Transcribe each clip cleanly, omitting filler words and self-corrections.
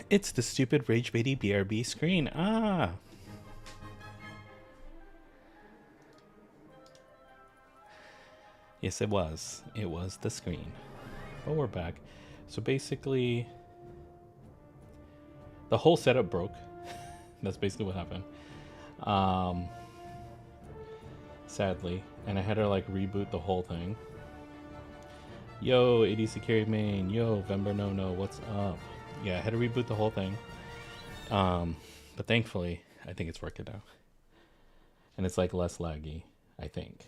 It's the stupid Rage Baity BRB screen. Ah! Yes, it was. It was the screen. But we're back. So basically, the whole setup broke. That's basically what happened. Um, Sadly. And I had to like reboot the whole thing. Yo, ADC Carry Main. Yo, Vember No No. What's up? Yeah, I had to reboot the whole thing. Um, but thankfully, I think it's working now. And it's like less laggy, I think.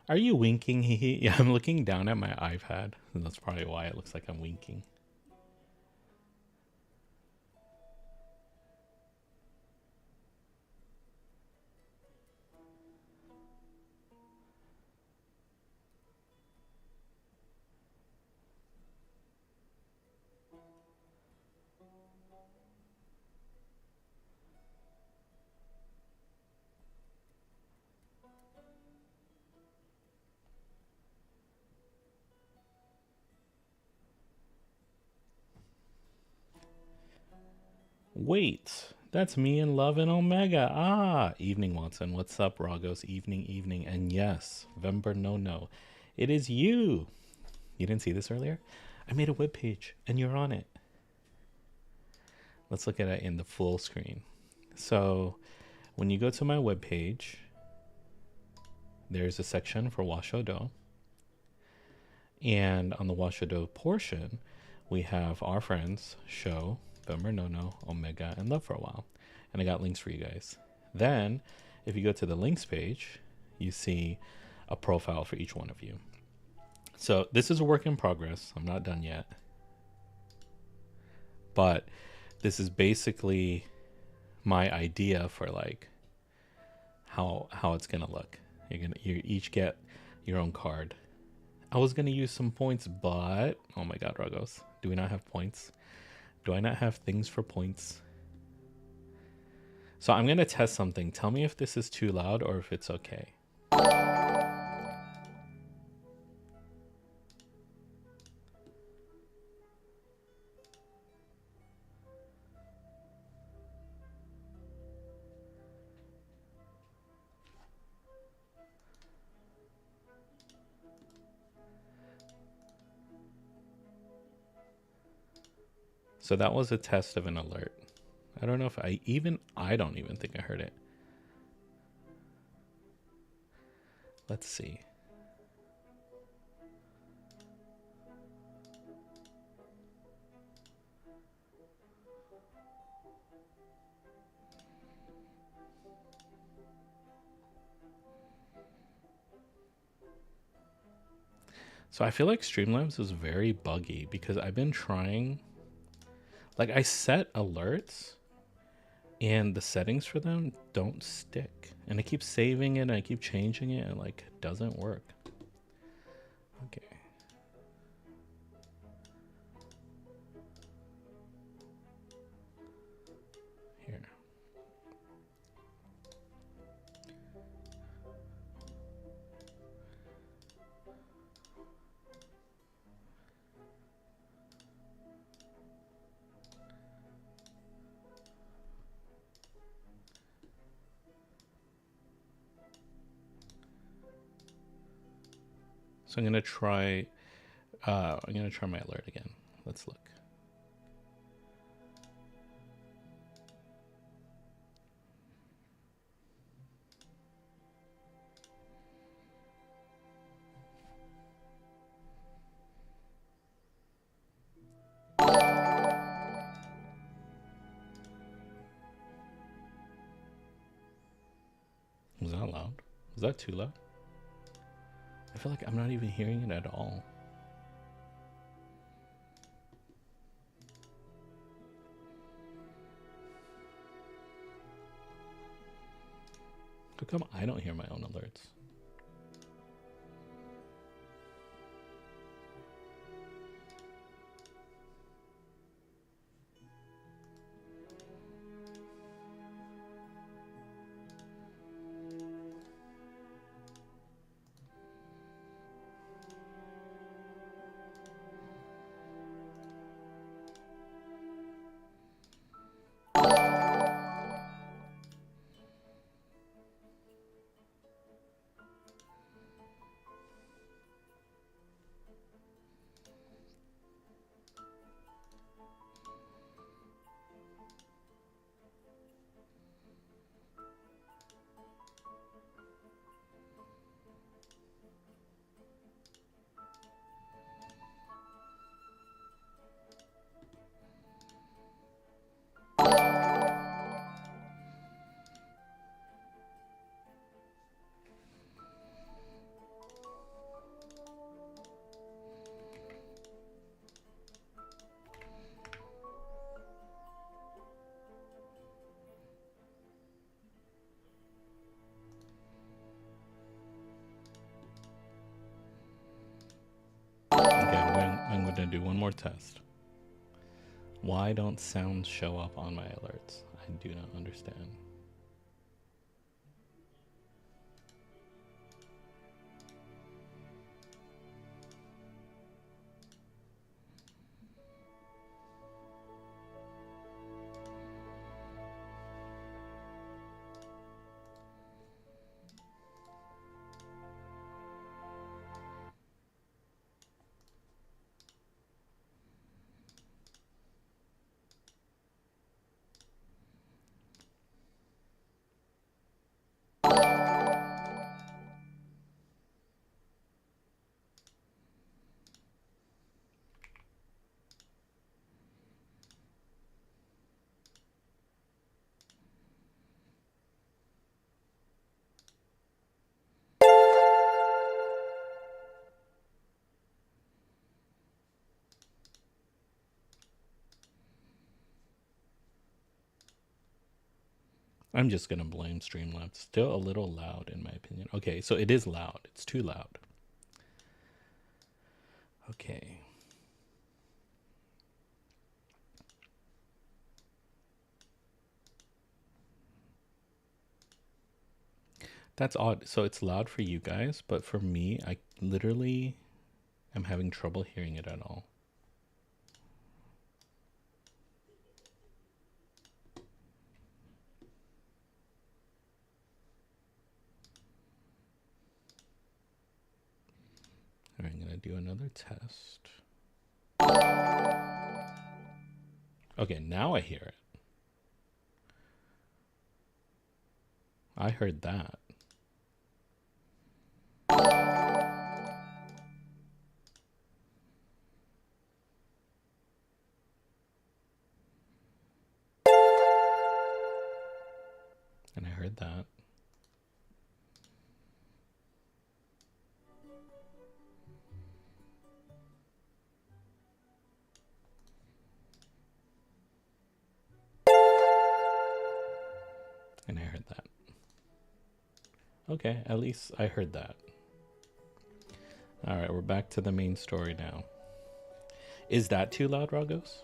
Are you winking? Yeah, I'm looking down at my iPad, and that's probably why it looks like I'm winking. Wait, that's me in Love and Omega. Ah, evening, Watson. What's up, Ragos? Evening, evening. And yes, Vember No No. It is you. You didn't see this earlier? I made a web page, and you're on it. Let's look at it in the full screen. So, when you go to my web page, there's a section for Washodo. And on the Washodo portion, we have our friends, Show, Bummer No No, Omega, and Love for a While. And I got links for you guys. Then, if you go to the links page, you see a profile for each one of you. So this is a work in progress. I'm not done yet. But this is basically my idea for like how it's gonna look. You each get your own card. I was gonna use some points, but oh my god, Ragos, do we not have points? Do I not have things for points? So I'm gonna test something. Tell me if this is too loud or if it's okay. So that was a test of an alert. I don't know if I don't even think I heard it. Let's see. So I feel like Streamlabs is very buggy because I've been trying, like I set alerts and the settings for them don't stick. And I keep saving it and I keep changing it and like it doesn't work. Okay. Here. So I'm gonna try my alert again. Let's look. Was that loud? Was that too loud? I feel like I'm not even hearing it at all. How come I don't hear my own alerts? do one more test. Why don't sounds show up on my alerts? I do not understand. I'm just gonna blame Streamlabs. Still a little loud in my opinion. Okay, so it is loud. It's too loud. Okay. That's odd. So it's loud for you guys, but for me, I literally am having trouble hearing it at all. All right, I'm gonna do another test. Okay, now I hear it. I heard that. And I heard that. And I heard that. Okay, at least I heard that. All right, we're back to the main story now. Is that too loud, Ragos?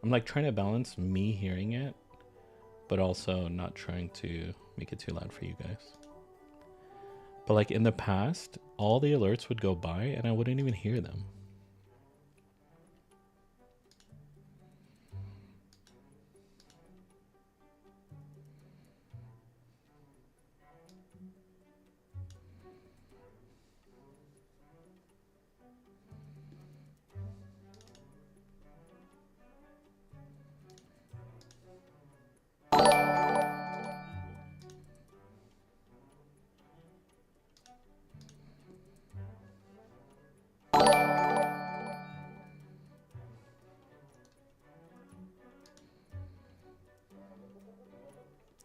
I'm like trying to balance me hearing it, but also not trying to make it too loud for you guys. But like in the past, all the alerts would go by and I wouldn't even hear them.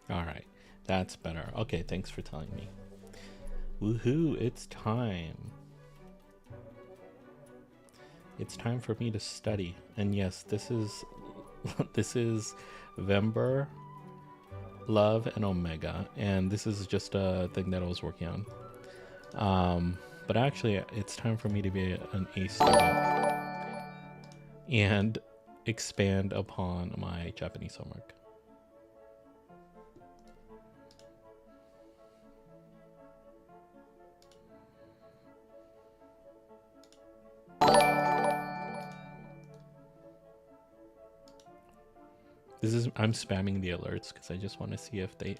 All right, that's better. Okay, thanks for telling me. Woohoo, it's time. It's time for me to study. And yes, this is this is Vember, Love, and Omega. And this is just a thing that I was working on. But actually, it's time for me to be an A student and expand upon my Japanese homework. I'm spamming the alerts because I just want to see if they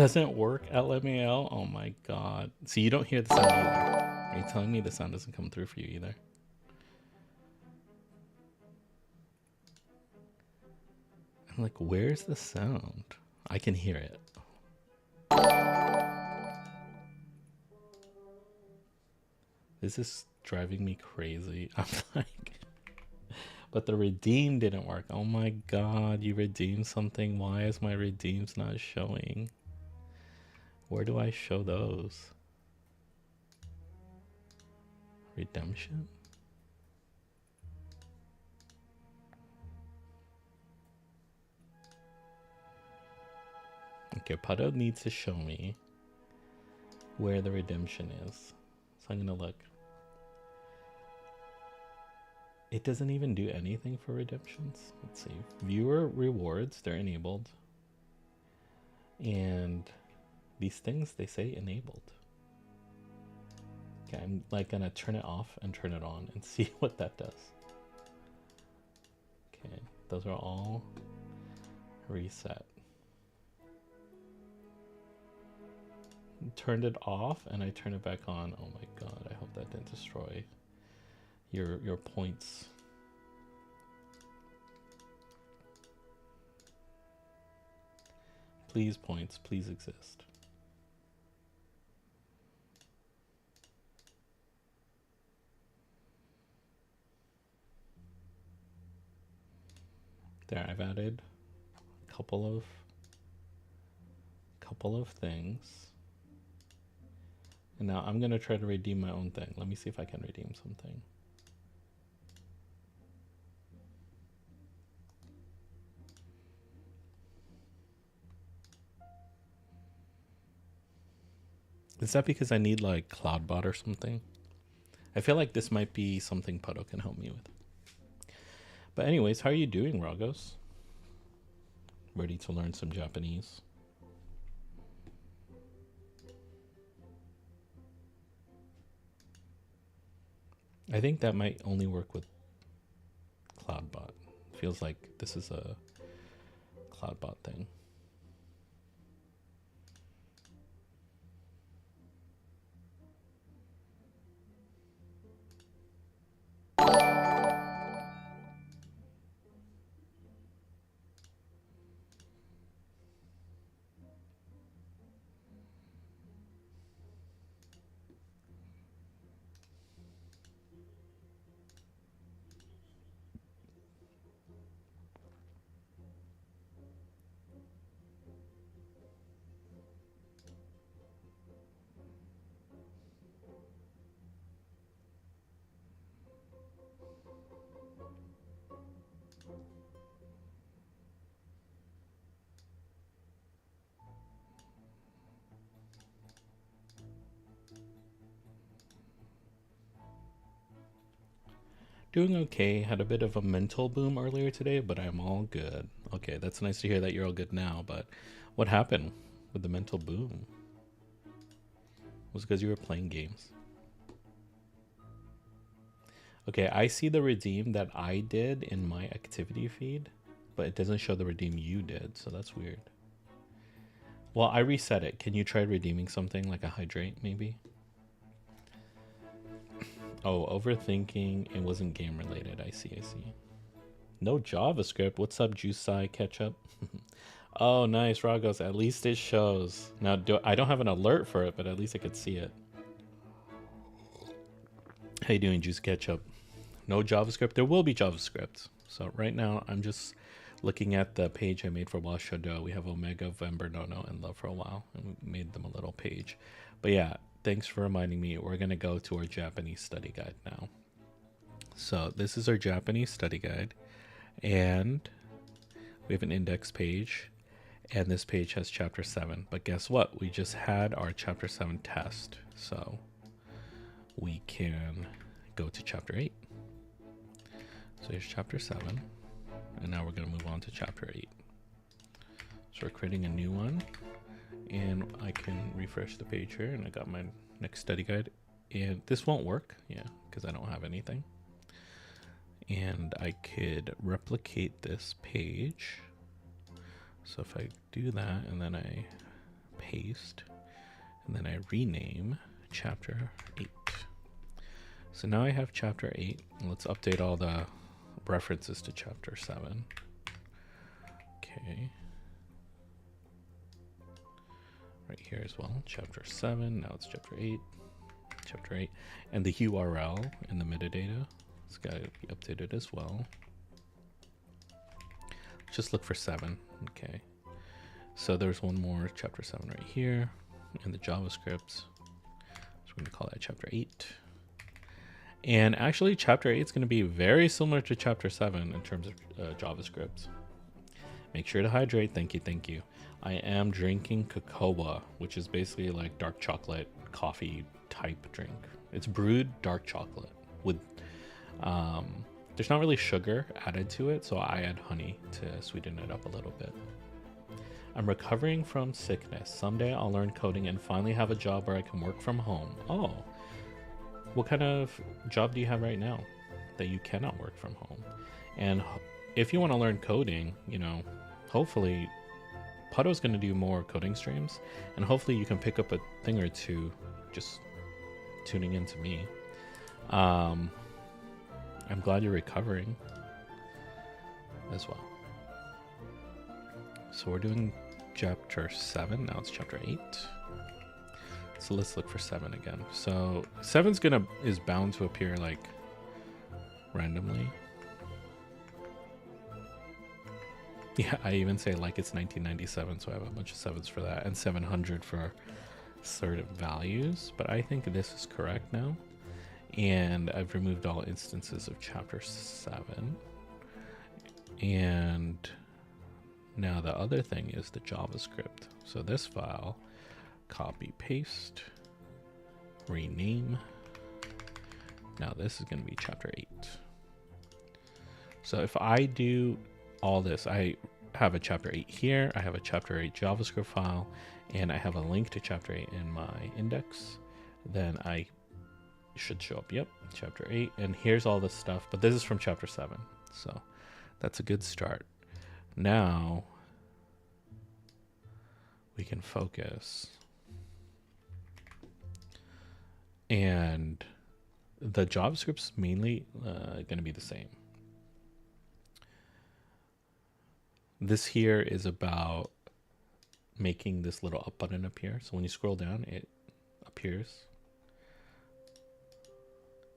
doesn't work, LMAO? Oh my god. See, you don't hear the sound either. Are you telling me the sound doesn't come through for you either? I'm like, where's the sound? I can hear it. This is driving me crazy. I'm like, but the redeem didn't work. Oh my god, you redeemed something. Why is my redeems not showing? Where do I show those? Redemption? Okay, Puddle needs to show me where the redemption is. So I'm gonna look. It doesn't even do anything for redemptions. Let's see. Viewer rewards, they're enabled. And these things, they say enabled. Okay, I'm like gonna turn it off and turn it on and see what that does. Okay, those are all reset. Turned it off and I turn it back on. Oh my god, I hope that didn't destroy your points. Please, points, please exist. There, I've added a couple of things. And now I'm gonna try to redeem my own thing. Let me see if I can redeem something. Is that because I need like CloudBot or something? I feel like this might be something Puddle can help me with. But anyways, how are you doing, Ragos? Ready to learn some Japanese? I think that might only work with CloudBot. Feels like this is a CloudBot thing. Doing okay. Had a bit of a mental boom earlier today, but I'm all good. Okay, that's nice to hear that you're all good now, but what happened with the mental boom? Was it because you were playing games? Okay, I see the redeem that I did in my activity feed, but it doesn't show the redeem you did, so that's weird. Well, I reset it. Can you try redeeming something like a hydrate, maybe? Oh, overthinking. It wasn't game related. I see. No JavaScript. What's up, Juicei Ketchup? Oh, nice, Ragos. At least it shows. Now, I don't have an alert for it, but at least I could see it. How you doing, Juice Ketchup? No JavaScript. There will be JavaScript. So right now, I'm just looking at the page I made for Washodo. We have Omega, Vember, Nono, and Love for a while, and we made them a little page. But yeah, thanks for reminding me. We're gonna go to our Japanese study guide now. So this is our Japanese study guide, and we have an index page, and this page has chapter 7. But guess what? We just had our chapter 7 test, so we can go to chapter 8. So here's chapter 7, and now we're going to move on to chapter 8. So we're creating a new one, and I can refresh the page here, and I got my next study guide. And this won't work, yeah, because I don't have anything. And I could replicate this page. So if I do that, and then I paste, and then I rename chapter 8. So now I have chapter 8. Let's update all the references to chapter 7. Okay. Right here as well, chapter 7. Now it's chapter 8. Chapter 8. And the URL in the metadata, it's got to be updated as well. Just look for 7. Okay. So there's one more, chapter 7 right here in the JavaScript. So we're going to call that chapter 8. And actually, chapter 8 is going to be very similar to chapter 7 in terms of JavaScript. Make sure to hydrate. Thank you, thank you. I am drinking cocoa, which is basically like dark chocolate coffee type drink. It's brewed dark chocolate with, there's not really sugar added to it, so I add honey to sweeten it up a little bit. I'm recovering from sickness. Someday I'll learn coding and finally have a job where I can work from home. Oh. What kind of job do you have right now that you cannot work from home? And if you want to learn coding, you know, hopefully Puddle's going to do more coding streams, and hopefully you can pick up a thing or two just tuning into me. I'm glad you're recovering as well. So we're doing chapter 7. Now it's chapter 8. So let's look for 7 again. So 7's is bound to appear like randomly. Yeah, I even say like it's 1997, so I have a bunch of 7s for that, and 700 for certain values. But I think this is correct now, and I've removed all instances of chapter 7. And now the other thing is the JavaScript. So this file, copy, paste, rename. Now this is going to be chapter 8. So if I do all this, I have a chapter 8 here, I have a chapter 8 JavaScript file, and I have a link to chapter 8 in my index, then I should show up. Yep, chapter 8. And here's all this stuff, but this is from chapter 7. So that's a good start. Now we can focus. And the JavaScript's mainly going to be the same. This here is about making this little up button appear. So when you scroll down, it appears.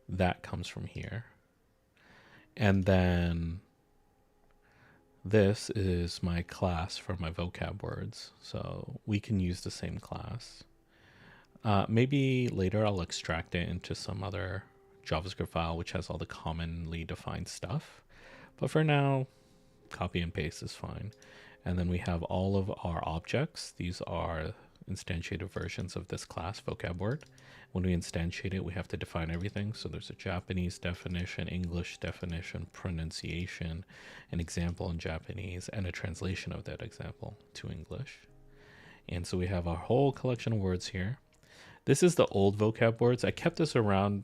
That comes from here. And then this is my class for my vocab words. So we can use the same class. Maybe later I'll extract it into some other JavaScript file which has all the commonly defined stuff. But for now, copy and paste is fine. And then we have all of our objects. These are instantiated versions of this class, vocab word. When we instantiate it, we have to define everything. So there's a Japanese definition, English definition, pronunciation, an example in Japanese, and a translation of that example to English. And so we have our whole collection of words here. This is the old vocab words. I kept this around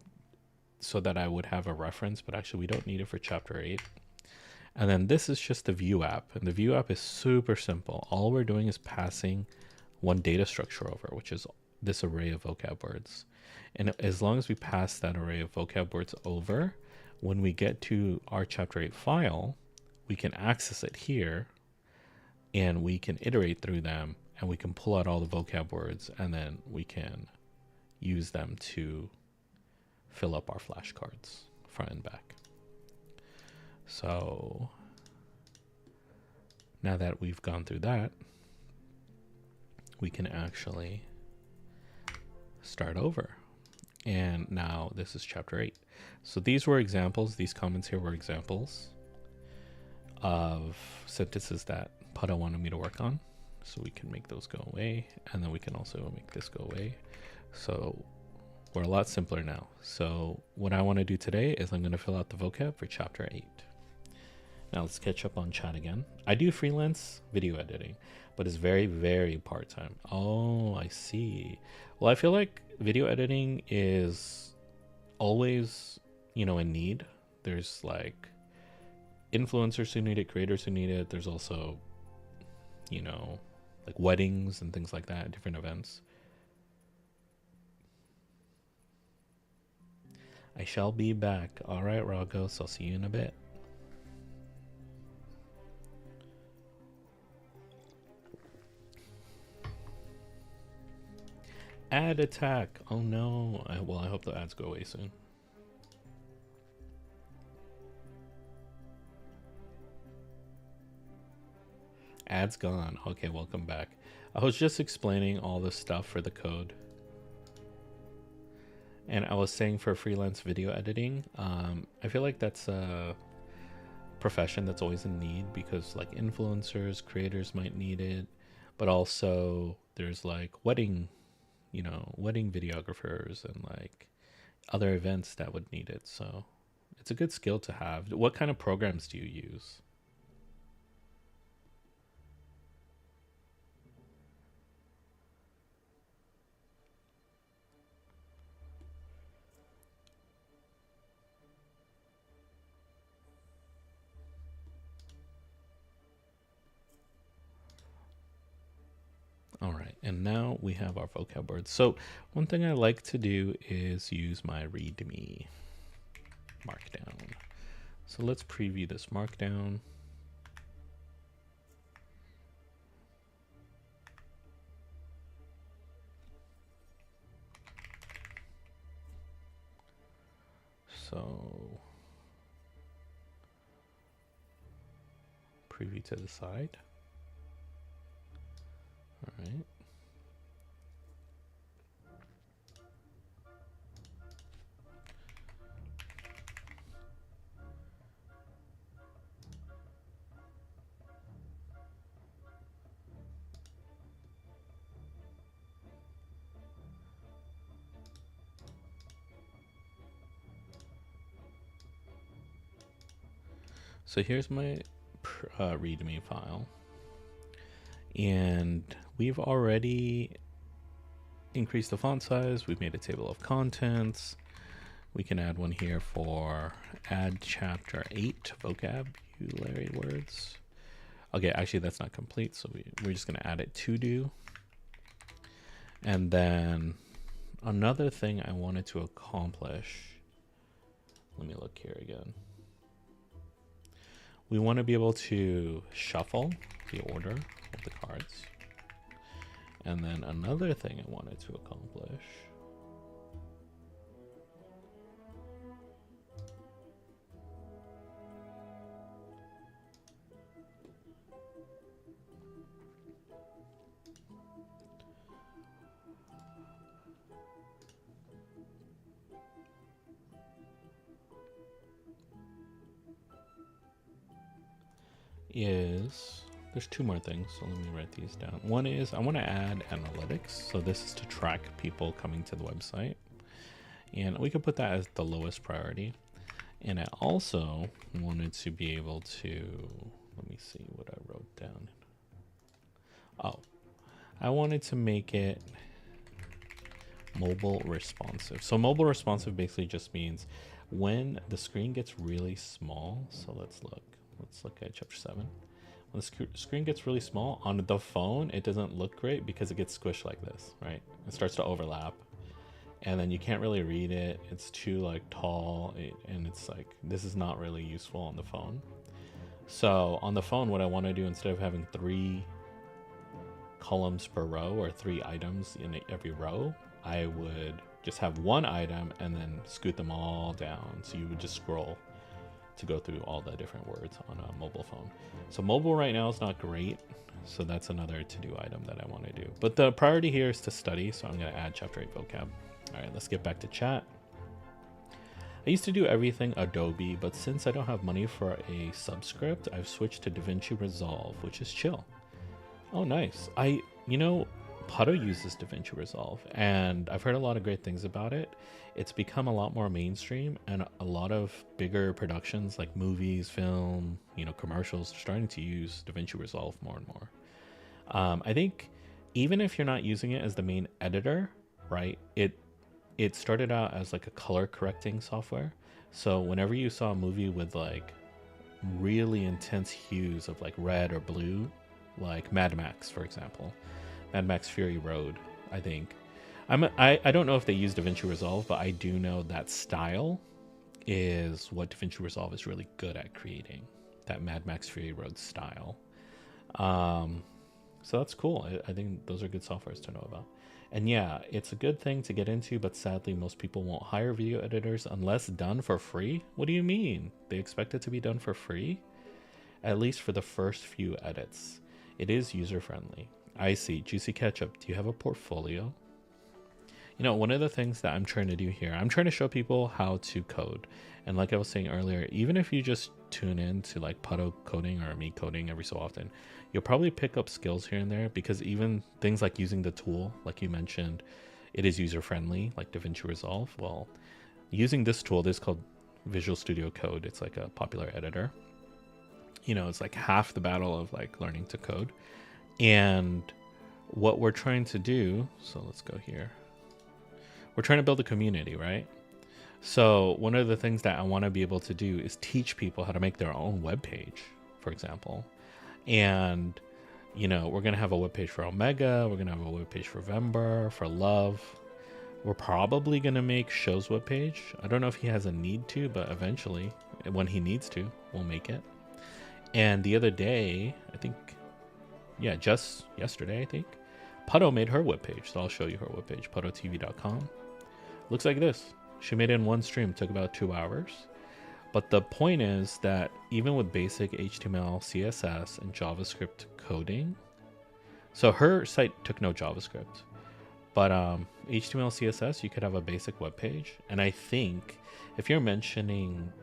so that I would have a reference, but actually we don't need it for chapter 8. And then this is just the view app. And the view app is super simple. All we're doing is passing one data structure over, which is this array of vocab words. And as long as we pass that array of vocab words over, when we get to our chapter 8 file, we can access it here and we can iterate through them, and we can pull out all the vocab words, and then we can use them to fill up our flashcards front and back. So now that we've gone through that, we can actually start over. And now this is chapter 8. So these were examples. These comments here were examples of sentences that Pada wanted me to work on. So we can make those go away. And then we can also make this go away. So we're a lot simpler now. So what I want to do today is I'm going to fill out the vocab for chapter 8. Now let's catch up on chat again. I do freelance video editing, but it's very, very part-time. Oh, I see. Well, I feel like video editing is always, in need. There's like influencers who need it, creators who need it. There's also, like weddings and things like that, different events. I shall be back. All right, Ragos, I'll see you in a bit. Ad attack. Oh no. Well, I hope the ads go away soon. Ads gone. Okay, welcome back. I was just explaining all the stuff for the code. And I was saying for freelance video editing, I feel like that's a profession that's always in need because like influencers, creators might need it, but also there's like wedding videographers and like other events that would need it. So it's a good skill to have. What kind of programs do you use? All right, and now we have our vocab words. So one thing I like to do is use my README markdown. So let's preview this markdown. So preview to the side. All right. So here's my README file. And we've already increased the font size. We've made a table of contents. We can add one here for add chapter 8 vocabulary words. Okay, actually that's not complete, so we're just gonna add it to do. And then another thing I wanted to accomplish, let me look here again. We want to be able to shuffle the order of the cards. And then another thing I wanted to accomplish is, there's two more things, so let me write these down. One is I want to add analytics. So this is to track people coming to the website. And we could put that as the lowest priority. And I also wanted to be able to, let me see what I wrote down. Oh, I wanted to make it mobile responsive. So mobile responsive basically just means when the screen gets really small. So let's look at chapter 7. When the screen gets really small on the phone, it doesn't look great because it gets squished like this, right? It starts to overlap. And then you can't really read it. It's too like tall, and it's like, this is not really useful on the phone. So on the phone, what I want to do, instead of having 3 columns per row or 3 items in every row, I would just have 1 item and then scoot them all down. So you would just scroll to go through all the different words on a mobile phone. So mobile right now is not great. So that's another to-do item that I want to do. But the priority here is to study. So I'm going to add chapter 8 vocab. All right, let's get back to chat. I used to do everything Adobe, but since I don't have money for a subscript, I've switched to DaVinci Resolve, which is chill. Oh, nice. Putto uses DaVinci Resolve, and I've heard a lot of great things about it. It's become a lot more mainstream, and a lot of bigger productions like movies, film, commercials are starting to use DaVinci Resolve more and more. I think even if you're not using it as the main editor, right, it started out as like a color correcting software. So whenever you saw a movie with like really intense hues of like red or blue, like Mad Max, for example. Mad Max Fury Road, I think. I don't know if they use DaVinci Resolve, but I do know that style is what DaVinci Resolve is really good at creating. That Mad Max Fury Road style. Um, so that's cool. I think those are good softwares to know about. And yeah, it's a good thing to get into, but sadly, most people won't hire video editors unless done for free. What do you mean? They expect it to be done for free? At least for the first few edits. It is user friendly. I see. Juicy Ketchup, do you have a portfolio? You know, one of the things that I'm trying to do here, I'm trying to show people how to code. And like I was saying earlier, even if you just tune in to like Puddle coding or me coding every so often, you'll probably pick up skills here and there, because even things like using the tool, like you mentioned, it is user friendly, like DaVinci Resolve. Well, using this tool, this is called Visual Studio Code. It's like a popular editor. You know, it's like half the battle of like learning to code. And what we're trying to do, so let's go here. We're trying to build a community, right? So one of the things that I want to be able to do is teach people how to make their own web page, for example. And, you know, we're going to have a web page for Omega. We're going to have a web page for Vember, for Love. We're probably going to make Show's web page. I don't know if he has a need to, but eventually, when he needs to, we'll make it. And the other day, I think, yeah, just yesterday, I think, Puddle made her web page. So I'll show you her web page, puddletv.com. Looks like this. She made it in one stream, took about 2 hours. But the point is that even with basic HTML, CSS, and JavaScript coding, so her site took no JavaScript, but HTML, CSS, you could have a basic web page. And I think if you're mentioning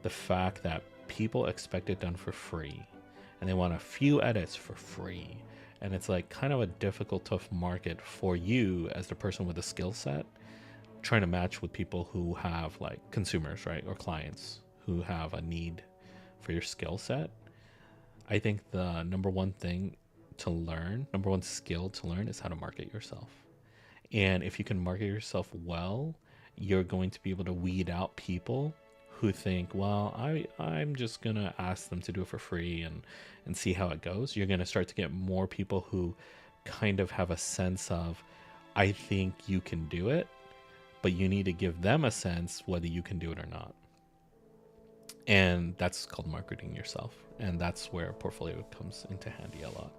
the fact that people expect it done for free, and they want a few edits for free, and it's like kind of a difficult, tough market for you as the person with a skill set, trying to match with people who have like consumers, right, or clients who have a need for your skill set. I think the number one thing to learn, number one skill to learn, is how to market yourself. And if you can market yourself well, you're going to be able to weed out people who think, well, I'm just gonna ask them to do it for free and see how it goes. You're gonna start to get more people who kind of have a sense of, I think you can do it, but you need to give them a sense whether you can do it or not. And that's called marketing yourself. And that's where a portfolio comes into handy a lot.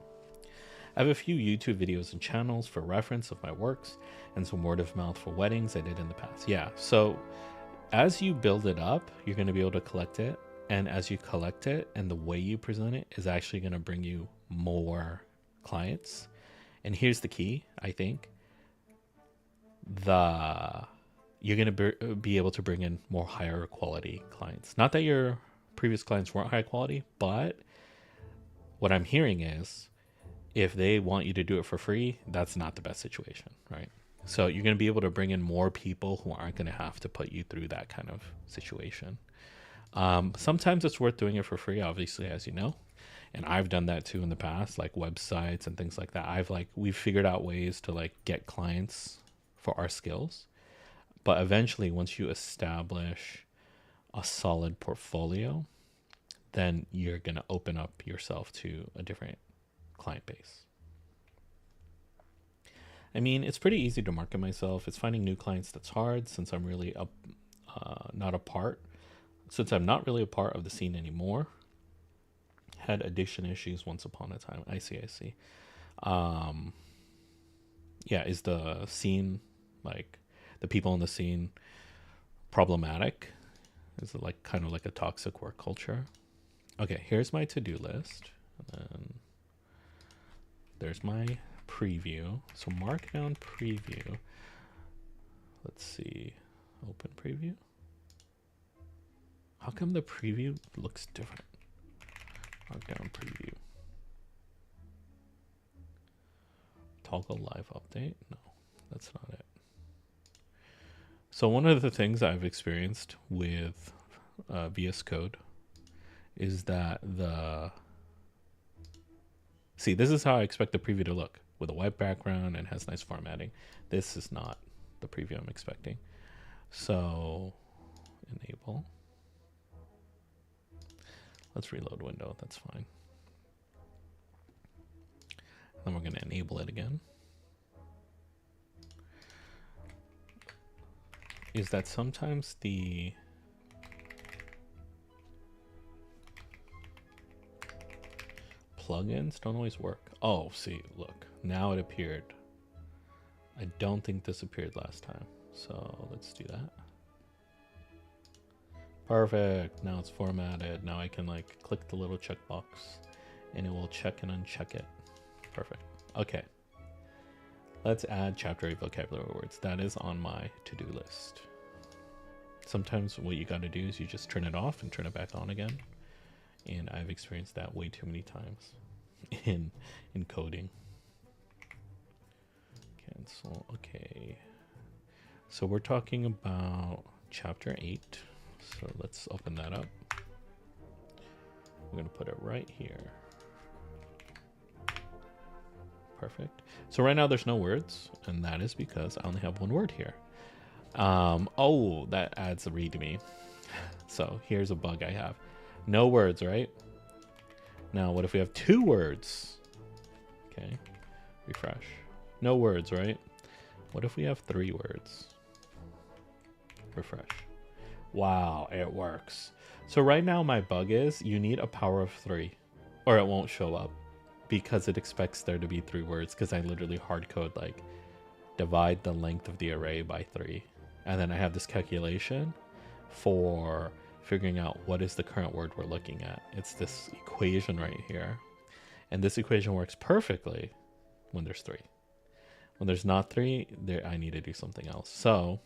I have a few YouTube videos and channels for reference of my works, and some word of mouth for weddings I did in the past. Yeah, so as you build it up, you're going to be able to collect it. And as you collect it, and the way you present it is actually going to bring you more clients. And here's the key, I think. You're going to be able to bring in more higher quality clients. Not that your previous clients weren't high quality, but what I'm hearing is if they want you to do it for free, that's not the best situation, right? So you're going to be able to bring in more people who aren't going to have to put you through that kind of situation. Sometimes it's worth doing it for free, obviously, as you know. And I've done that too in the past, like websites and things like that. We've figured out ways to like get clients for our skills. But eventually, once you establish a solid portfolio, then you're going to open up yourself to a different client base. I mean, it's pretty easy to market myself. It's finding new clients that's hard, since I'm really not a part. Since I'm not really a part of the scene anymore. Had addiction issues once upon a time. I see. Yeah, is the scene, like the people in the scene, problematic? Is it like kind of like a toxic work culture? Okay, here's my to-do list. And then there's my preview. So Markdown preview. Let's see. Open preview. How come the preview looks different? Markdown preview. Toggle live update? No, that's not it. So one of the things I've experienced with VS Code is that see, this is how I expect the preview to look, with a white background and has nice formatting. This is not the preview I'm expecting. So enable. Let's reload window, that's fine. Then we're going to enable it again. Is that sometimes the plugins don't always work. Oh, see, look, now it appeared. I don't think this appeared last time. So let's do that. Perfect. Now it's formatted. Now I can like click the little checkbox and it will check and uncheck it. Perfect. Okay. Let's add chapter 8 vocabulary words. That is on my to-do list. Sometimes what you got to do is you just turn it off and turn it back on again. And I've experienced that way too many times in coding. Cancel. Okay. So we're talking about chapter 8. So let's open that up. We're going to put it right here. Perfect. So right now there's no words, and that is because I only have one word here. Oh, that adds a readme. So here's a bug I have. No words, right? Now, what if we have 2 words? Okay, refresh. No words, right? What if we have 3 words? Refresh. Wow, it works. So right now my bug is you need a power of 3 or it won't show up because it expects there to be 3 words, because I literally hard code like divide the length of the array by 3. And then I have this calculation for figuring out what is the current word we're looking at. It's this equation right here. And this equation works perfectly when there's 3. When there's not 3, I need to do something else. So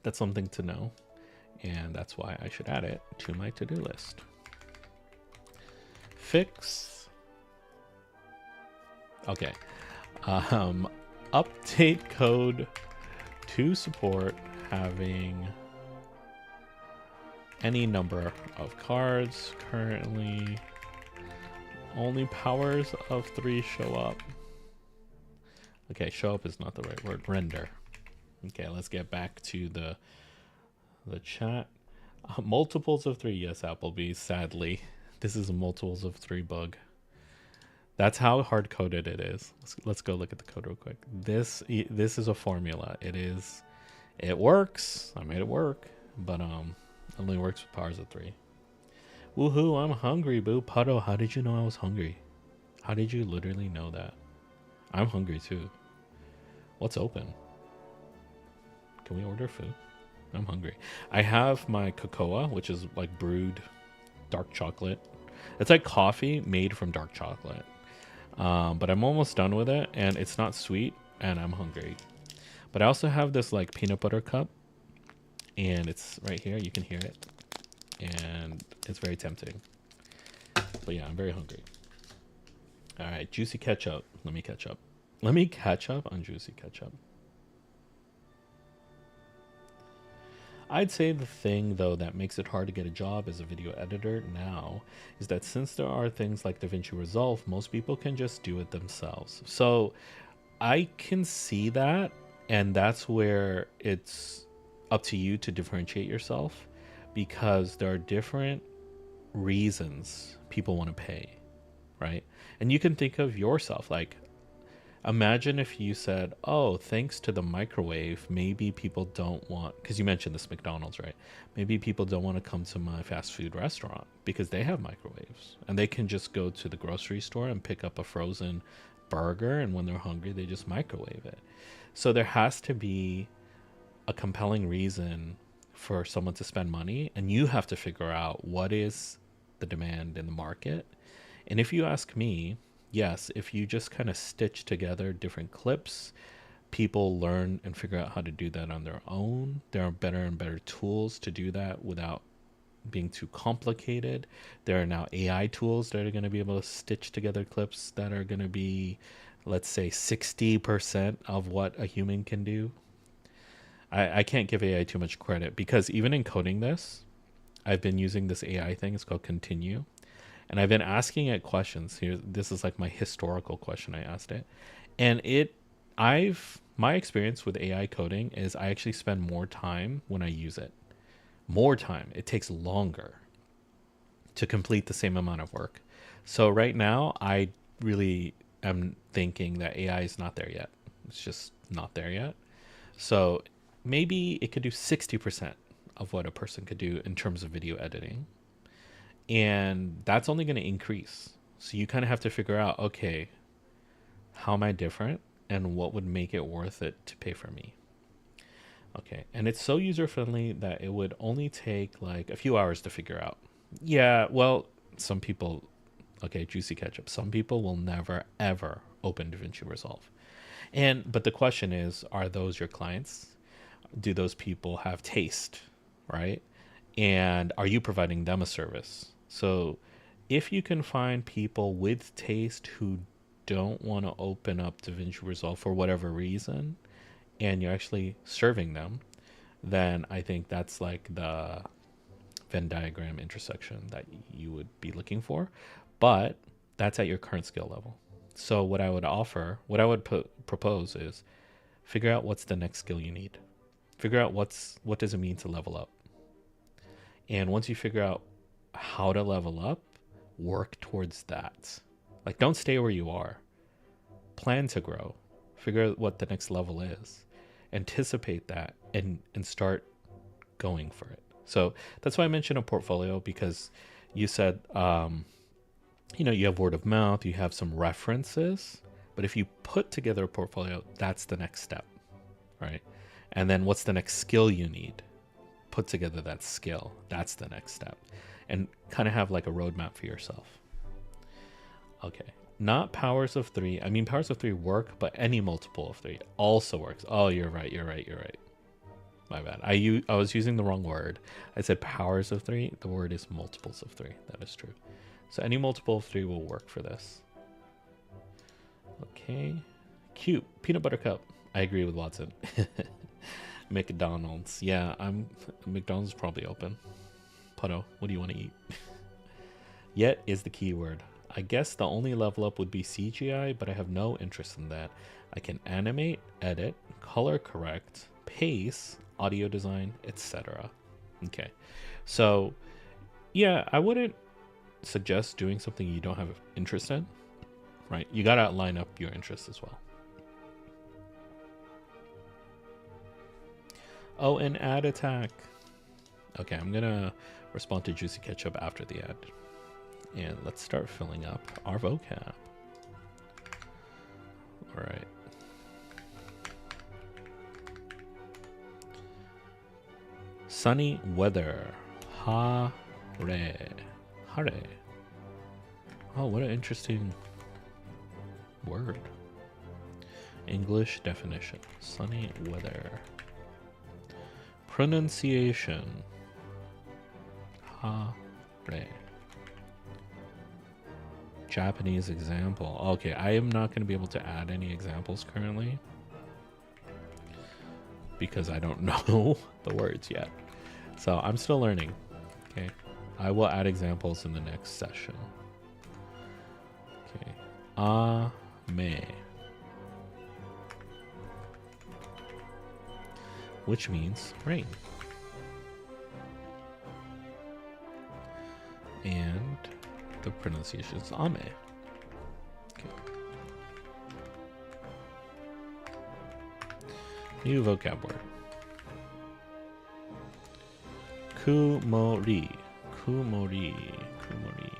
that's something to know. And that's why I should add it to my to-do list. Fix. Okay. Update code to support having any number of cards. Currently, only powers of 3 show up. Okay, show up is not the right word. Render. Okay, let's get back to the chat. Multiples of 3. Yes, Applebee's. Sadly, this is a multiples of 3 bug. That's how hard coded it is. Let's go look at the code real quick. This is a formula. It works. I made it work, but only works with powers of 3. Woohoo! I'm hungry, boo. Puddle, how did you know I was hungry? How did you literally know that? I'm hungry too. What's open? Can we order food? I'm hungry. I have my cocoa, which is like brewed dark chocolate. It's like coffee made from dark chocolate. But I'm almost done with it, and it's not sweet, and I'm hungry. But I also have this like peanut butter cup, and it's right here. You can hear it, and it's very tempting. But yeah, I'm very hungry. All right, juicy ketchup. Let me catch up. Let me catch up on juicy ketchup. I'd say the thing, though, that makes it hard to get a job as a video editor now is that since there are things like DaVinci Resolve, most people can just do it themselves. So I can see that, and that's where it's up to you to differentiate yourself, because there are different reasons people want to pay, right? And you can think of yourself like, imagine if you said, oh, thanks to the microwave, maybe people don't want, because you mentioned this McDonald's, right? Maybe people don't want to come to my fast food restaurant because they have microwaves and they can just go to the grocery store and pick up a frozen burger. And when they're hungry, they just microwave it. So there has to be a compelling reason for someone to spend money, and you have to figure out what is the demand in the market. And if you ask me, yes, if you just kind of stitch together different clips, people learn and figure out how to do that on their own. There are better and better tools to do that without being too complicated. There are now AI tools that are going to be able to stitch together clips that are going to be, let's say, 60% of what a human can do. I can't give AI too much credit, because even in coding this, I've been using this AI thing. It's called Continue. And I've been asking it questions. Here, this is like my historical question I asked it. And my experience with AI coding is I actually spend more time when I use it. More time. It takes longer to complete the same amount of work. So right now, I really am thinking that AI is not there yet. It's just not there yet. So maybe it could do 60% of what a person could do in terms of video editing. And that's only going to increase. So you kind of have to figure out, okay, how am I different and what would make it worth it to pay for me? Okay. And it's so user friendly that it would only take like a few hours to figure out. Yeah, well, some people, okay, juicy ketchup. Some people will never ever open DaVinci Resolve. But the question is, are those your clients? Do those people have taste, right? And are you providing them a service? So if you can find people with taste who don't want to open up DaVinci Resolve for whatever reason, and you're actually serving them, then I think that's like the Venn diagram intersection that you would be looking for. But that's at your current skill level. So what I would offer, what I would propose is figure out what's the next skill you need. Figure out what does it mean to level up. And once you figure out how to level up, work towards that. Like, don't stay where you are. Plan to grow. Figure out what the next level is. Anticipate that and start going for it. So that's why I mentioned a portfolio, because you said, you have word of mouth, you have some references, but if you put together a portfolio, that's the next step, right? And then what's the next skill you need? Put together that skill. That's the next step. And kind of have like a roadmap for yourself. Okay. Not powers of three. I mean, powers of three work, but any multiple of three also works. Oh, you're right. My bad. I was using the wrong word. I said powers of three. The word is multiples of three. That is true. So any multiple of three will work for this. Okay. Cute. Peanut butter cup. I agree with Watson. McDonald's. Yeah, McDonald's is probably open. Puto, what do you want to eat? Yet is the key word. I guess the only level up would be CGI, but I have no interest in that. I can animate, edit, color correct, pace, audio design, etc. Okay. So, yeah, I wouldn't suggest doing something you don't have interest in, right? You got to line up your interests as well. Oh, an ad attack. Okay, I'm going to respond to Juicy Ketchup after the ad. And let's start filling up our vocab. All right. Sunny weather. Hare. Hare. Oh, what an interesting word. English definition. Sunny weather. Pronunciation. Hare. Japanese example. Okay, I am not going to be able to add any examples currently because I don't know the words yet. So I'm still learning. Okay, I will add examples in the next session. Okay, ame, which means rain. And the pronunciation is ame. Okay. New vocab word. Kumori. Kumori. Kumori.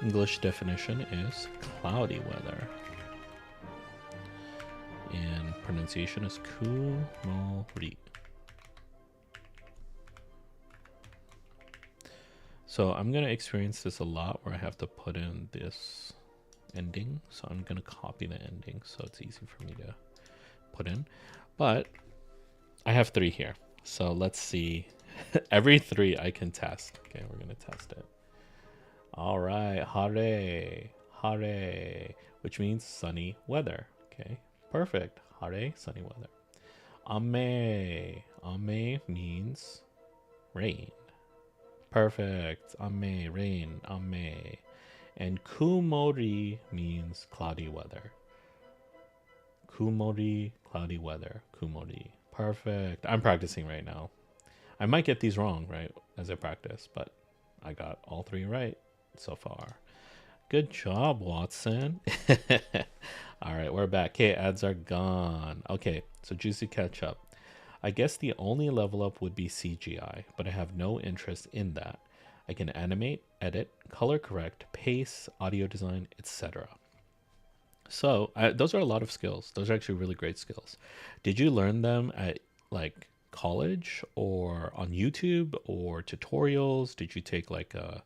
English definition is cloudy weather. And pronunciation is kumori. So I'm going to experience this a lot where I have to put in this ending. So I'm going to copy the ending so it's easy for me to put in. But I have 3 here. So let's see. Every 3 I can test. Okay, we're going to test it. All right. Hare. Hare. Which means sunny weather. Okay, perfect. Hare, sunny weather. Ame. Ame means rain. Perfect. Ame, rain, ame. And kumori means cloudy weather. Kumori, cloudy weather. Kumori. Perfect. I'm practicing right now. I might get these wrong, right, as I practice, but I got all 3 right. so far. Good job, Watson. All right, we're back. Okay, ads are gone. Okay, so juicy catch up. I guess the only level up would be CGI, but I have no interest in that. I can animate, edit, color correct, pace, audio design, etc. So those are a lot of skills. Those are actually really great skills. Did you learn them at like college or on YouTube or tutorials? Did you take like a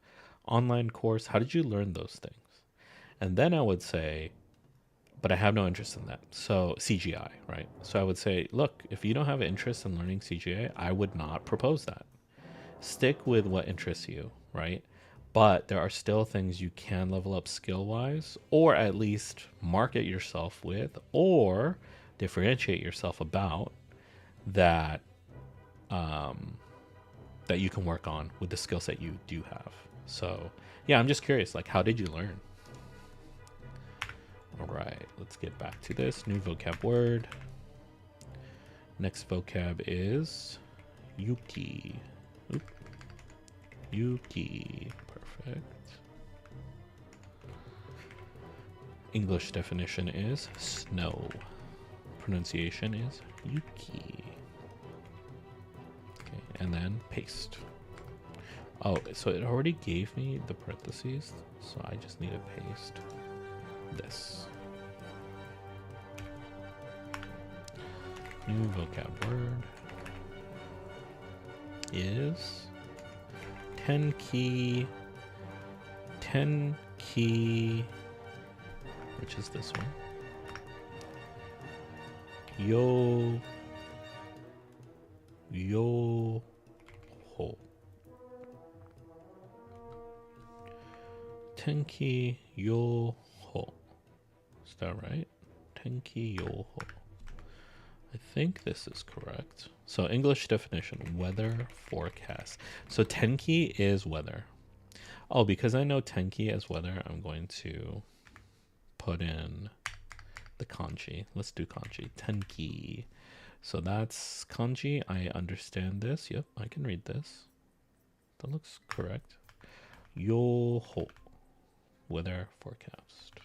online course? How did you learn those things? And then I would say, but I have no interest in that. So CGI, right? So I would say, look, if you don't have an interest in learning CGI, I would not propose that. Stick with what interests you, right? But there are still things you can level up skill wise, or at least market yourself with, or differentiate yourself about that that you can work on with the skill set you do have. So yeah, I'm just curious, like, how did you learn? All right, let's get back to this. New vocab word. Next vocab is Yuki. Oop. Yuki. Perfect. English definition is snow. Pronunciation is Yuki. Okay, and then paste. Oh, so it already gave me the parentheses, so I just need to paste this. New vocab word is Tenki. Tenki, which is this one. Yo ho. Tenki yo ho. Is that right? Tenki yo ho. I think this is correct. So English definition, weather forecast. So Tenki is weather. Oh, because I know Tenki as weather, I'm going to put in the kanji. Let's do kanji. Tenki. So that's kanji. I understand this. Yep, I can read this. That looks correct. Yoho. Weather forecast.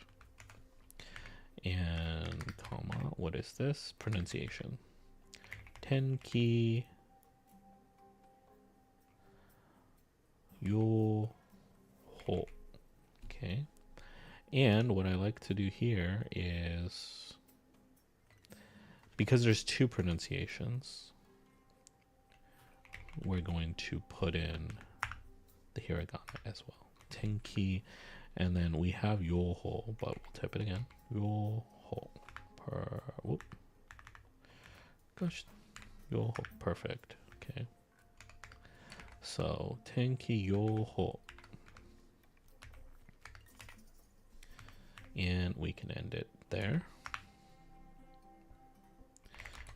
And comma, what is this? Pronunciation. Tenki yo ho. Okay. And what I like to do here is, because there's two pronunciations, we're going to put in the hiragana as well. Tenki. And then we have yoho, but we'll type it again. Yoho. Whoop. Gosh. Yoho. Perfect. Okay. So, tenki yoho. And we can end it there.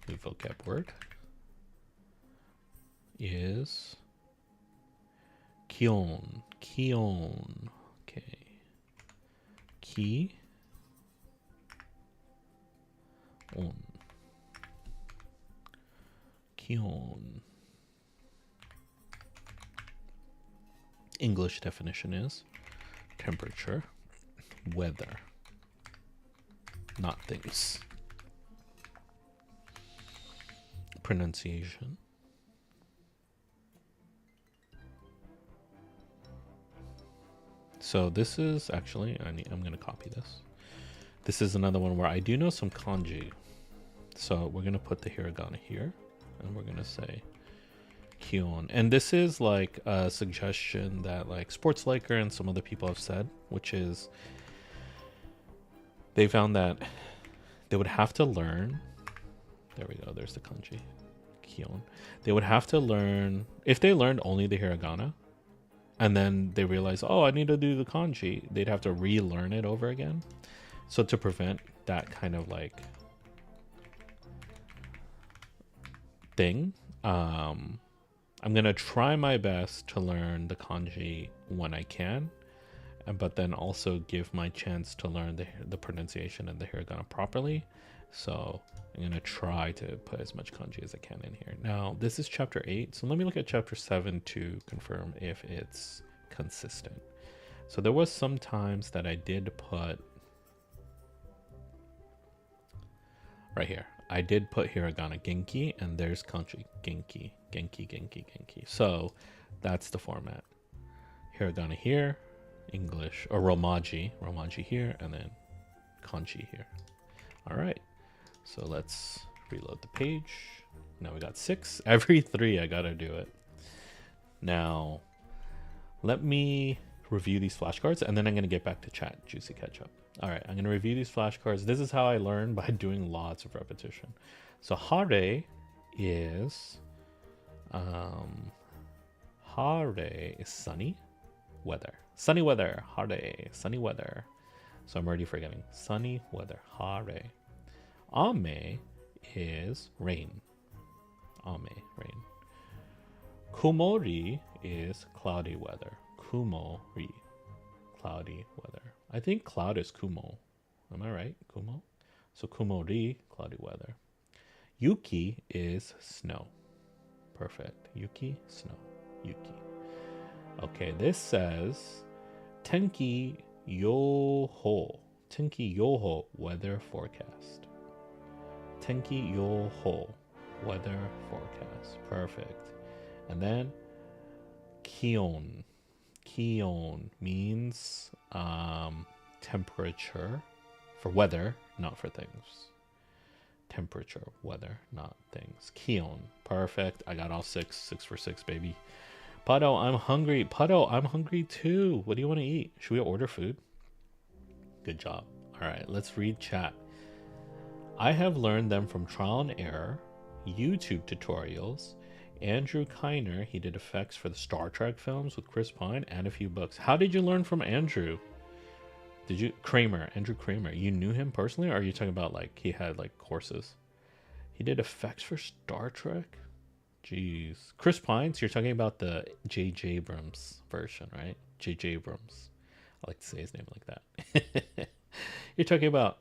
New vocab word is kion. Kion. Okay. Ki on. Kion. English definition is temperature, weather, not things. Pronunciation. So this is actually, I'm going to copy this. This is another one where I do know some kanji. So we're going to put the hiragana here, and we're going to say kion. And this is like a suggestion that like Sports Liker and some other people have said, which is they found that they would have to learn. There we go. There's the kanji. Kion. They would have to learn, if they learned only the hiragana, and then they realize, oh, I need to do the kanji, they'd have to relearn it over again. So to prevent that kind of like thing, I'm going to try my best to learn the kanji when I can, but then also give my chance to learn the pronunciation and the hiragana properly. So I'm going to try to put as much kanji as I can in here. Now, this is chapter 8. So let me look at chapter 7 to confirm if it's consistent. So there was some times that I did put right here. I did put hiragana genki, and there's kanji genki, genki, genki, genki. So that's the format. Hiragana here, English, or romaji here, and then kanji here. All right. So let's reload the page. Now we got 6. Every 3, I gotta do it. Now, let me review these flashcards, and then I'm gonna get back to chat, Juicy Ketchup. All right, I'm gonna review these flashcards. This is how I learn, by doing lots of repetition. So hare is sunny weather. Sunny weather, hare, sunny weather. So I'm already forgetting. Sunny weather, hare. Ame is rain. Ame, rain. Kumori is cloudy weather. Kumori, cloudy weather. I think cloud is kumo. Am I right? Kumo? So kumori, cloudy weather. Yuki is snow. Perfect. Yuki, snow. Yuki. Okay, this says Tenki Yoho. Tenki Yoho, weather forecast. Tenki Yoho, weather forecast. Perfect. And then Kion. Kion means temperature for weather, not for things. Temperature, weather, not things. Kion. Perfect. I got all 6. 6 for 6, baby. Pato, I'm hungry. Pato, I'm hungry too. What do you want to eat? Should we order food? Good job. All right, let's read chat. I have learned them from trial and error, YouTube tutorials, Andrew Kiner, he did effects for the Star Trek films with Chris Pine, and a few books. How did you learn from Andrew? Did you Andrew Kramer? You knew him personally, or are you talking about like he had like courses? He did effects for Star Trek. Jeez, Chris Pine. So you're talking about the J.J. Abrams version, right? J.J. Abrams. I like to say his name like that. You're talking about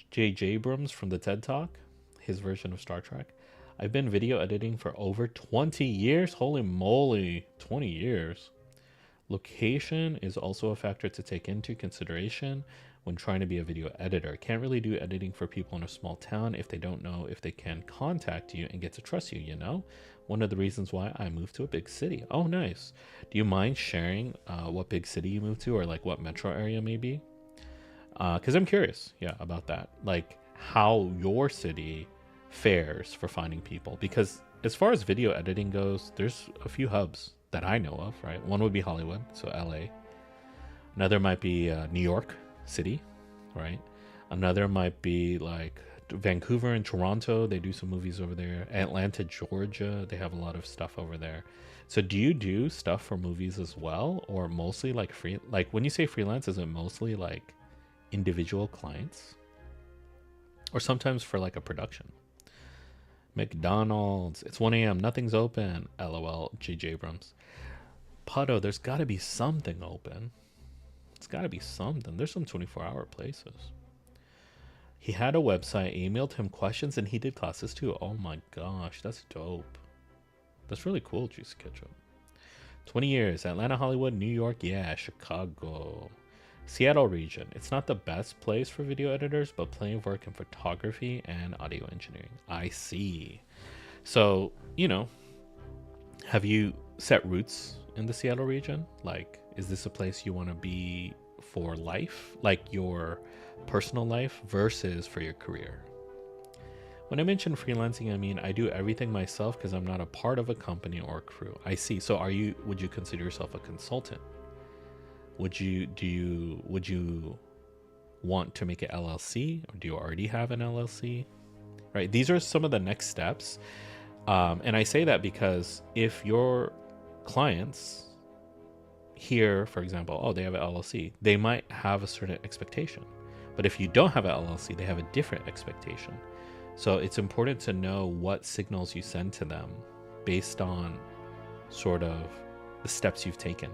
J.J. Abrams from the TED Talk, his version of Star Trek. I've been video editing for over 20 years. Holy moly, 20 years. Location is also a factor to take into consideration when trying to be a video editor. Can't really do editing for people in a small town if they don't know if they can contact you and get to trust you, you know? One of the reasons why I moved to a big city. Oh, nice. Do you mind sharing what big city you moved to, or like what metro area maybe? Because I'm curious, about that. Like how your city fares for finding people, because as far as video editing goes, there's a few hubs that I know of, right? One would be Hollywood, so LA. Another might be New York City, right? Another might be like Vancouver and Toronto. They do some movies over there. Atlanta, Georgia, they have a lot of stuff over there. So do you do stuff for movies as well, or mostly like free? Like when you say freelance, is it mostly like individual clients, or sometimes for like a production? McDonald's, it's 1 a.m. Nothing's open. LOL, J.J. Abrams. Pato, there's got to be something open. It's got to be something. There's some 24-hour places. He had a website, emailed him questions, and he did classes too. Oh my gosh, that's dope. That's really cool, Juicy Ketchup. 20 years, Atlanta, Hollywood, New York, yeah, Chicago. Seattle region. It's not the best place for video editors, but plenty of work in photography and audio engineering. I see. So, have you set roots in the Seattle region? Like, is this a place you want to be for life, like your personal life, versus for your career? When I mention freelancing, I mean I do everything myself because I'm not a part of a company or crew. I see. So would you consider yourself a consultant? Would you want to make an LLC, or do you already have an LLC? Right. These are some of the next steps. And I say that because if your clients hear, for example, oh, they have an LLC, they might have a certain expectation. But if you don't have an LLC, they have a different expectation. So it's important to know what signals you send to them based on sort of the steps you've taken.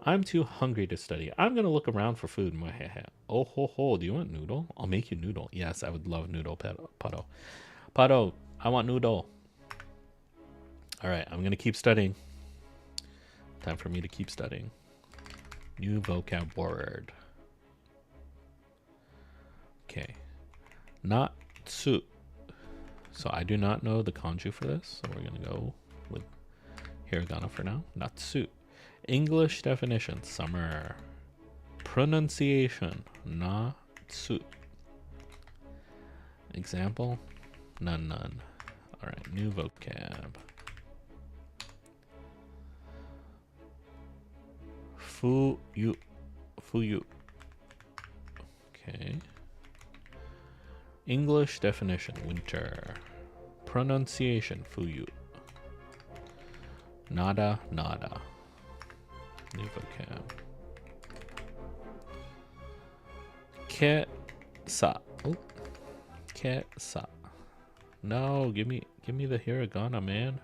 I'm too hungry to study. I'm going to look around for food. Oh, ho, do you want noodle? I'll make you noodle. Yes, I would love noodle, Pato. Pato, I want noodle. All right, I'm going to keep studying. Time for me to keep studying. New vocab word. Okay. Natsu. So I do not know the kanji for this, so we're going to go with hiragana for now. Natsu. English definition, summer. Pronunciation, natsu. Example, none. All right, new vocab. Fuyu. Okay. English definition, winter. Pronunciation, fuyu. Nada. New vocab. Kesa. Oh. Kesa. No, give me the hiragana, man.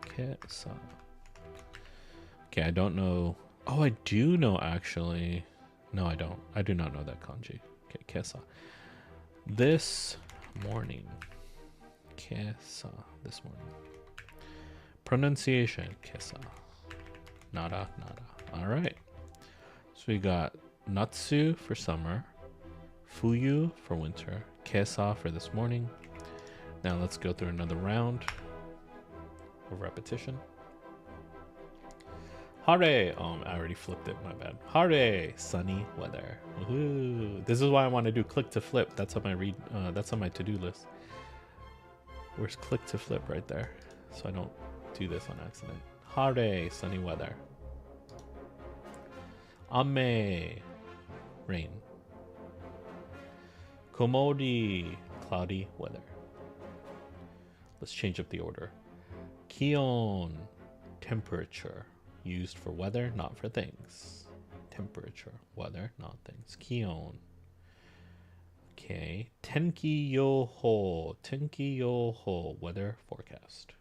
Kesa. Okay, I don't know. Oh, I do know actually. No, I don't. I do not know that kanji. Okay, kesa. This morning. Kesa. This morning. Pronunciation. Kesa. Nada. All right. So we got natsu for summer, fuyu for winter, kesa for this morning. Now let's go through another round of repetition. Hare. I already flipped it. My bad. Hare. Sunny weather. Woohoo. This is why I want to do click to flip. That's on my that's on my to-do list. Where's click to flip right there? So I don't do this on accident. Hare. Sunny weather. Ame. Rain. Komori. Cloudy weather. Let's change up the order. Kion. Temperature. Used for weather, not for things. Temperature, weather, not things. Kion. Okay. Tenki yoho. Tenki yoho. Weather forecast.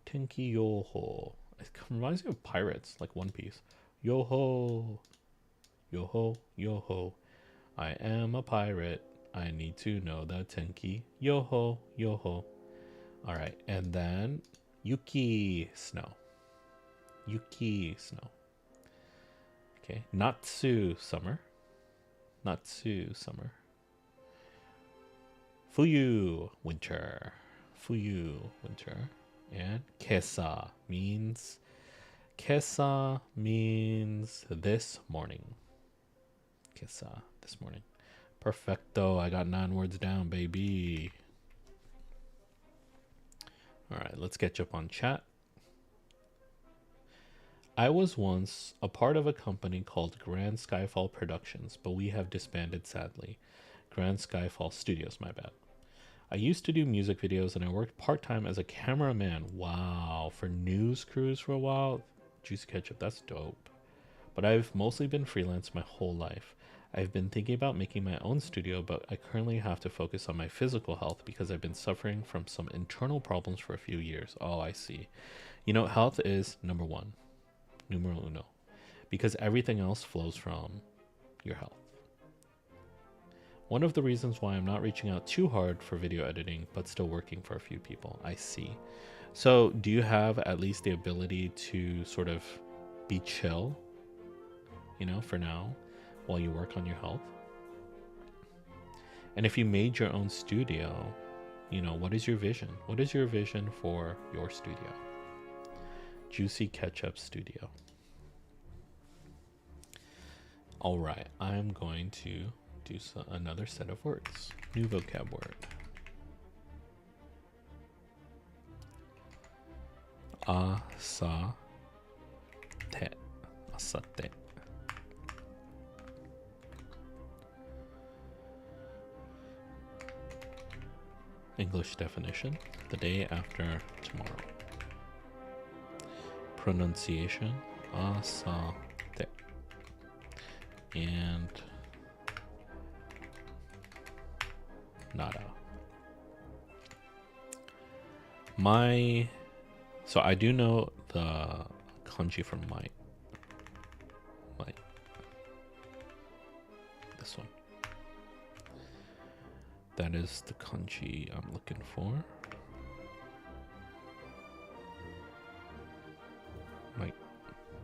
Tenki yoho. It reminds me of pirates, like One Piece. Yoho. Yoho. I am a pirate. I need to know the tenki. Yoho. All right. And then yuki, snow. Yuki, snow. Okay. Natsu, summer. Fuyu, winter. And kesa means this morning. Kesa, this morning. Perfecto. I got 9 words down, baby. All right, let's catch up on chat. I was once a part of a company called Grand Skyfall Productions, but we have disbanded sadly. Grand Skyfall Studios, my bad. I used to do music videos and I worked part-time as a cameraman. Wow, for news crews for a while. Juicy Ketchup, that's dope. But I've mostly been freelance my whole life. I've been thinking about making my own studio, but I currently have to focus on my physical health because I've been suffering from some internal problems for a few years. Oh, I see. You know, health is number one. Numero uno. Because everything else flows from your health. One of the reasons why I'm not reaching out too hard for video editing, but still working for a few people. I see. So do you have at least the ability to sort of be chill, you know, for now, while you work on your health? And if you made your own studio, you know, what is your vision? What is your vision for your studio? Juicy Ketchup Studio. All right, I'm going to do another set of words. New vocab word. Asate. Asate. English definition: the day after tomorrow. Pronunciation: asate. And nada. So I do know the kanji for might. This one. That is the kanji I'm looking for. Might.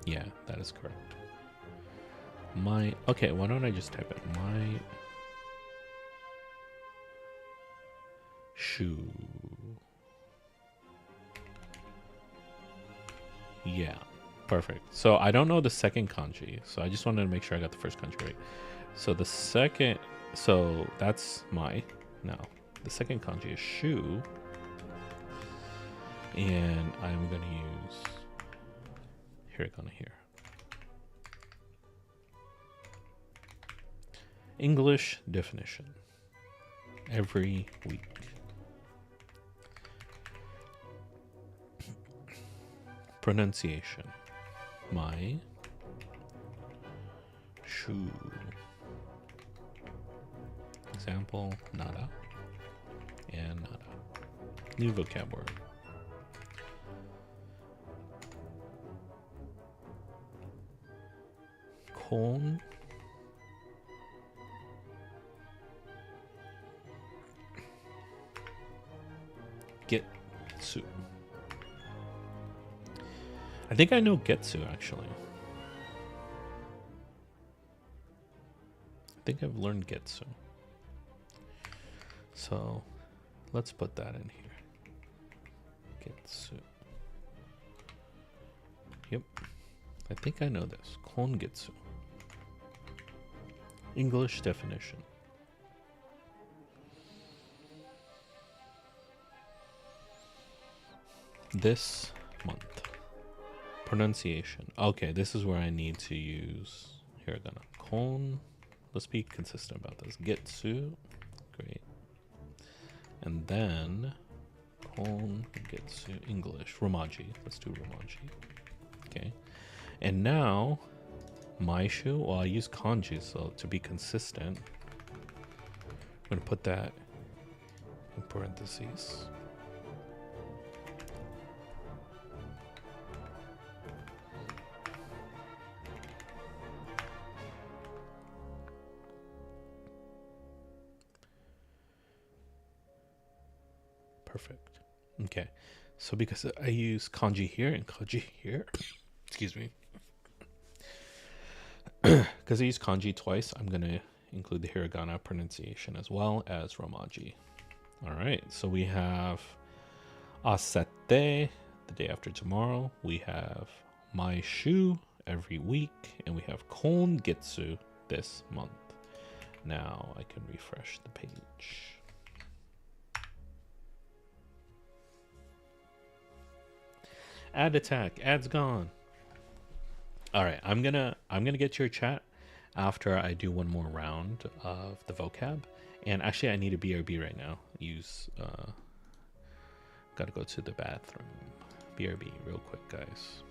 Yeah, that is correct. My, okay, why don't I just type it? My shoe. Yeah, perfect. So I don't know the second kanji, so I just wanted to make sure I got the first kanji right. So the second, so that's my, now the second kanji is shoe, and I'm gonna use hiragana here. English definition every week. Pronunciation. My shoe. Example, nada and nada. New vocab word. Kon. Getsu. I think I know Getsu actually. I think I've learned Getsu. So let's put that in here. Getsu. Yep. I think I know this. Kongetsu. English definition. This month. Pronunciation. Okay, this is where I need to use hiragana. Kon. Let's be consistent about this. Getsu. Great. And then kon getsu English. Romaji. Let's do romaji. Okay. And now my shoe. Well, I use kanji, so to be consistent, I'm gonna put that in parentheses. Perfect. Okay. So because I use kanji here and kanji here, excuse me. Because I use kanji twice, I'm going to include the hiragana pronunciation as well as romaji. All right. So we have asete, the day after tomorrow. We have my shoe every week. And we have kongetsu this month. Now I can refresh the page. Ad attack. Ad's gone. All right, I'm gonna get your chat after I do one more round of the vocab. And actually, I need a BRB right now. Gotta go to the bathroom. BRB, real quick, guys.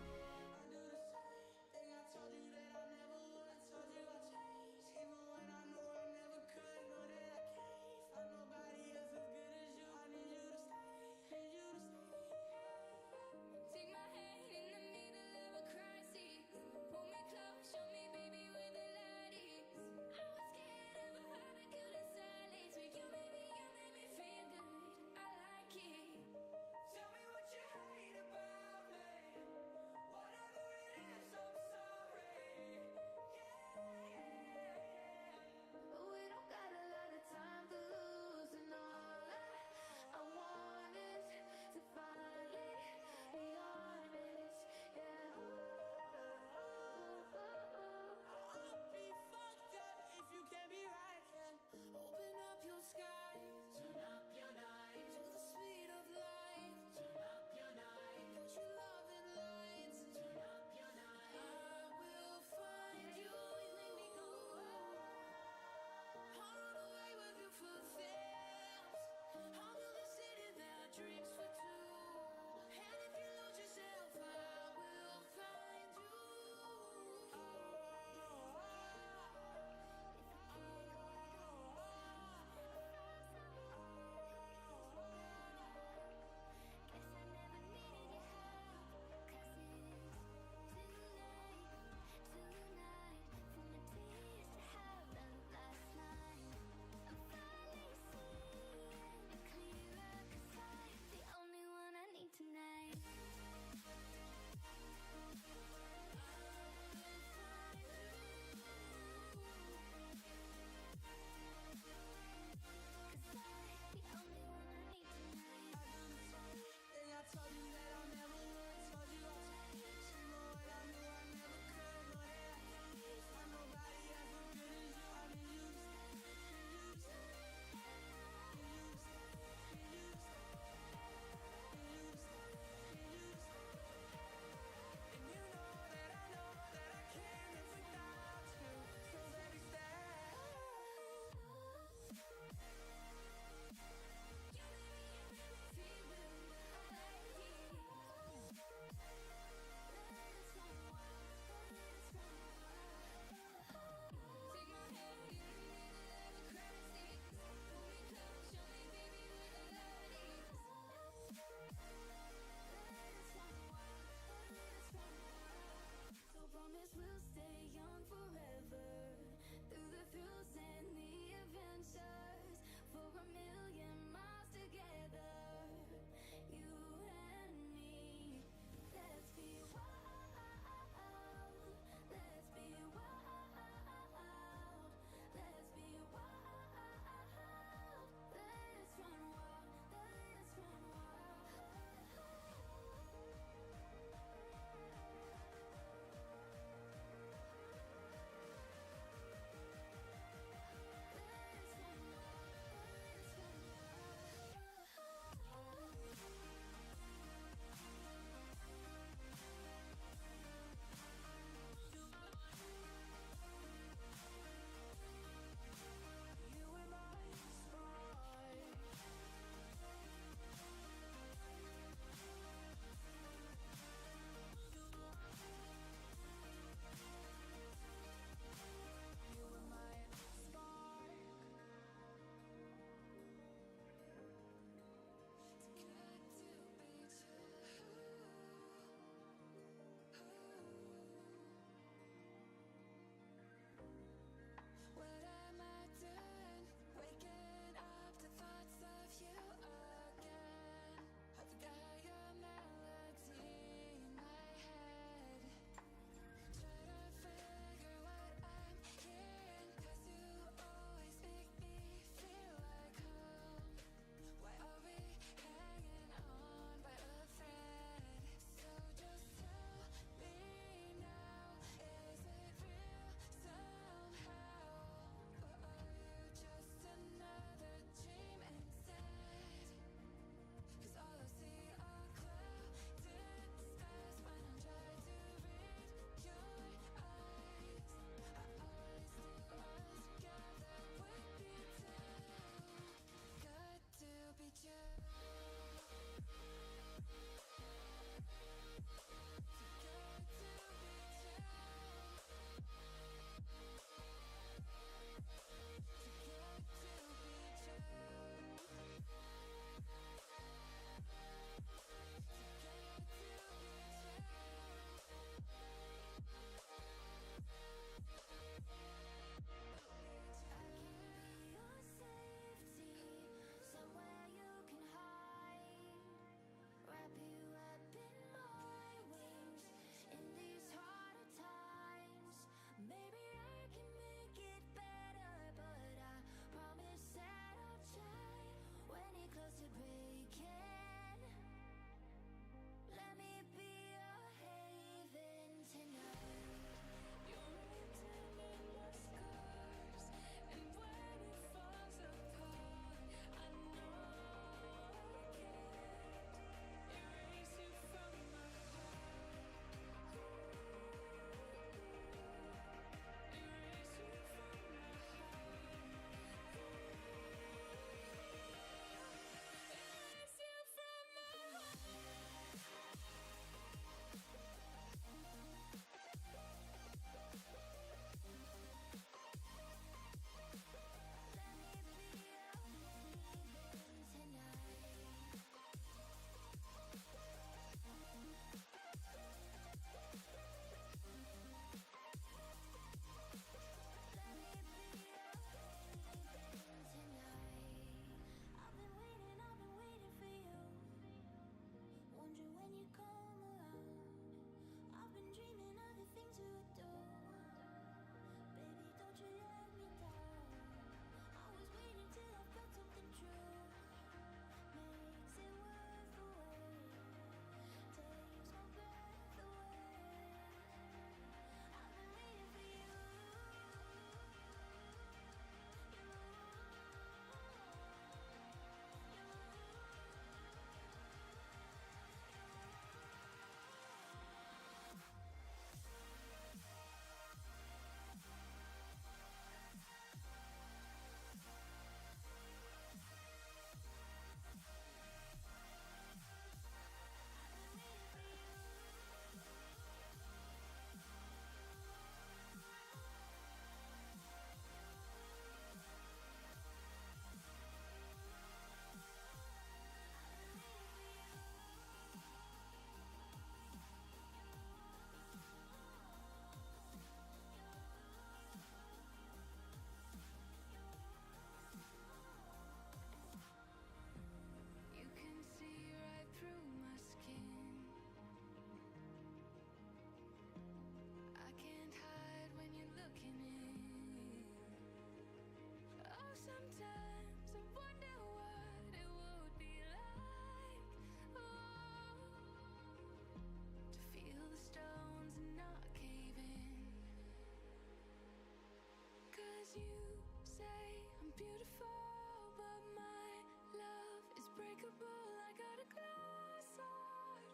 say I'm beautiful, but my love is breakable. I got a glass heart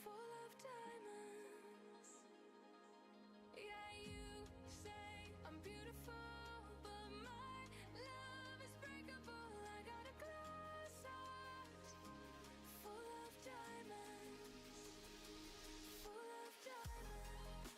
full of diamonds. Yeah, you say I'm beautiful, but my love is breakable. I got a glass heart full of diamonds, full of diamonds.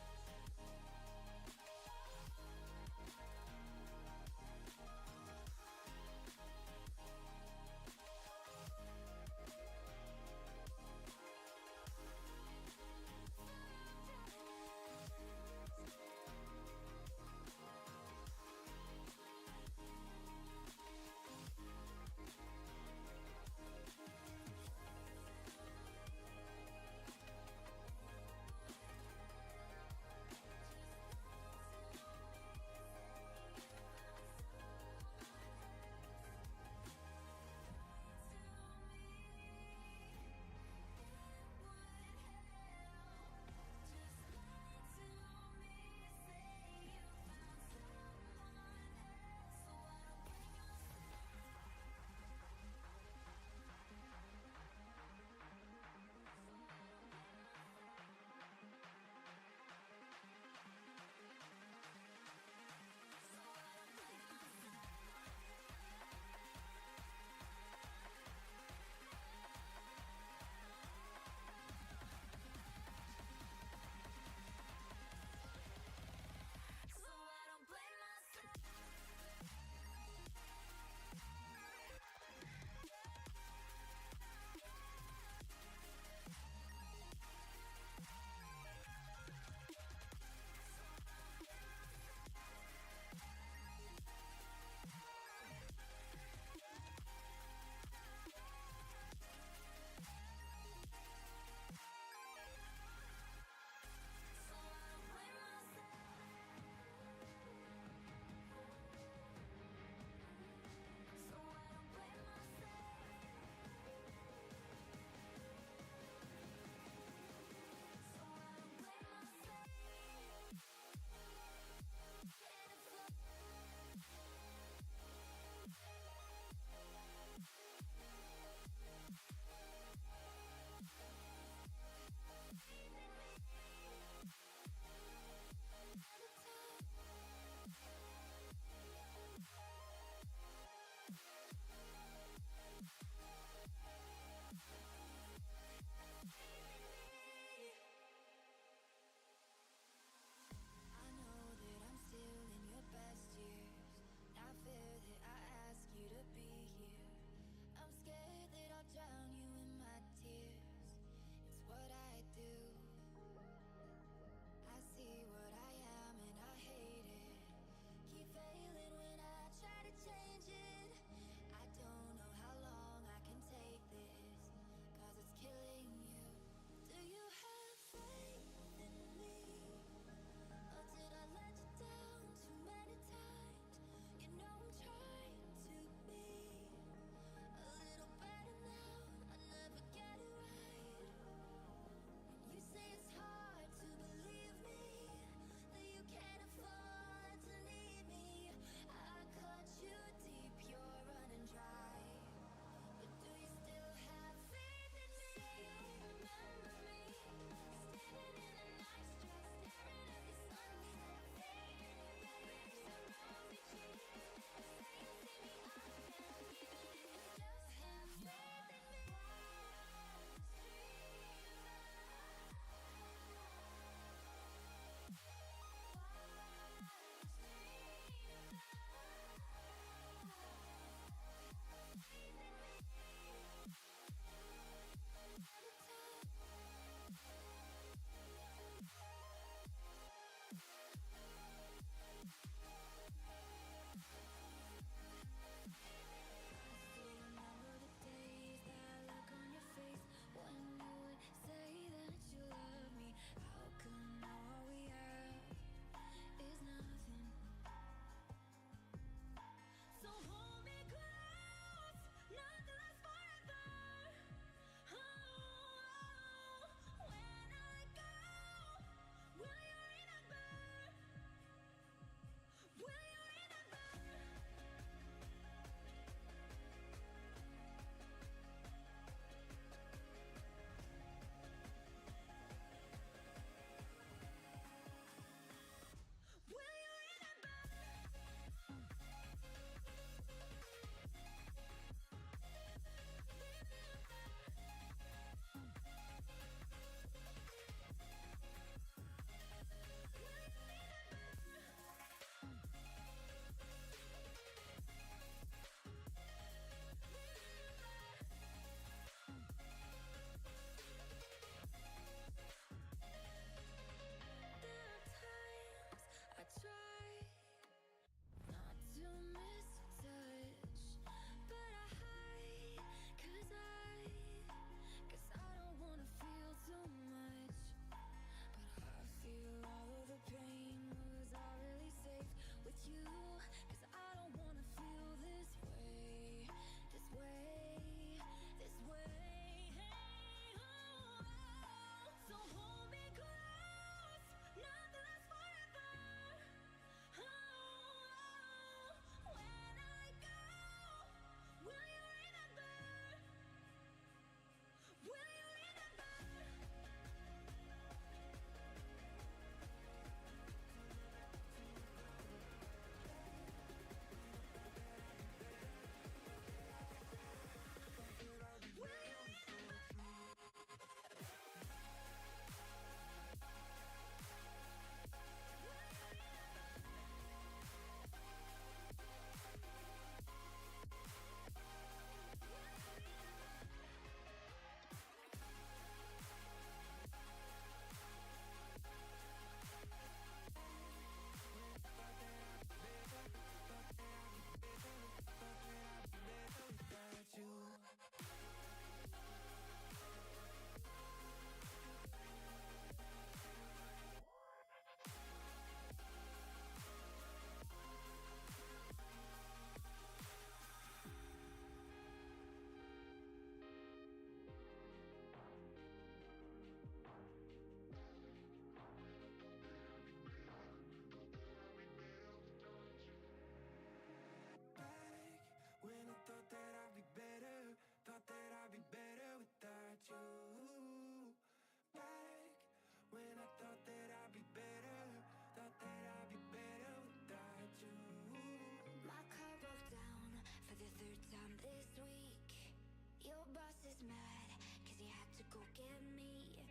get me.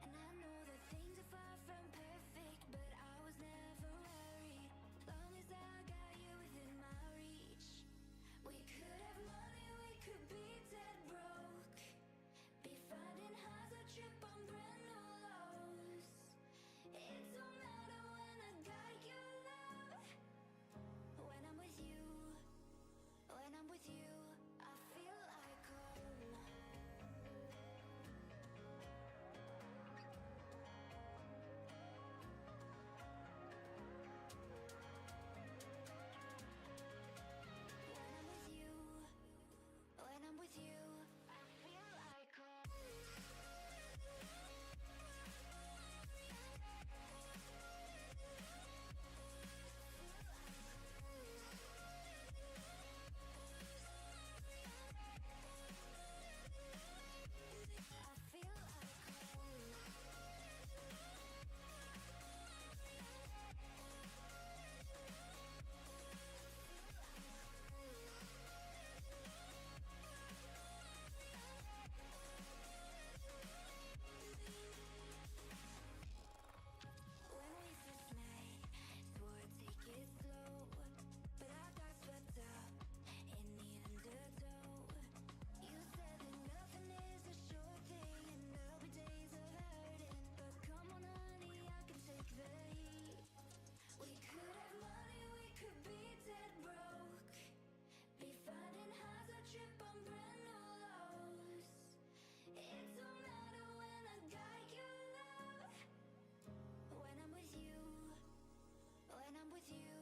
And I know that things are far from perfect, but I was never worried. Long as I got you within my reach. We could have money, we could be dead broke. Be finding highs or trip on brand new lows. It don't matter when I got your love. When I'm with you, when I'm with you, I feel like home. When I'm with you, when I'm with you, I feel like home. I feel like home. When we first met, swore take it slow, but I got swept up in the undertow. You said that nothing is a sure thing, and there'll be days of hurting. But come on, honey, I can take the heat. We could have money, we could be dead broke. Be finding highs or trip on brand new lows. It don't matter when I got your love. When I'm with you, when I'm with you,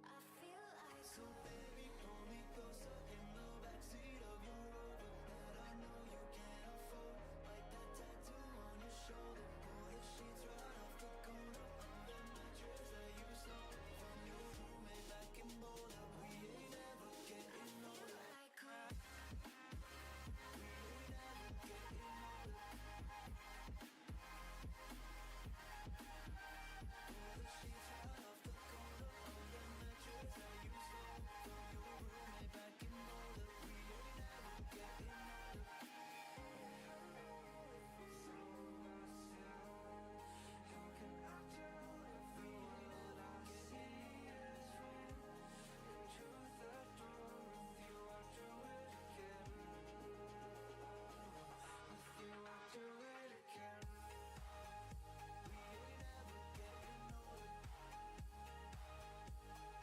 I feel like So baby, pull me closer in the backseat of your Rover that I know you can't afford. Like that tattoo on your shoulder, pull the sheets right off the corner of the mattress that you stole from your roommate back in Boulder. We ain't never getting older. like home. We ain't never getting older. Pull the sheets right off the corner of the mattress that you stole from your roommate back in Boulder. We ain't never getting older. How can I tell if all I see is rain? In truth, I don't. With you, I do it again. With you, I do it again. We ain't never getting older.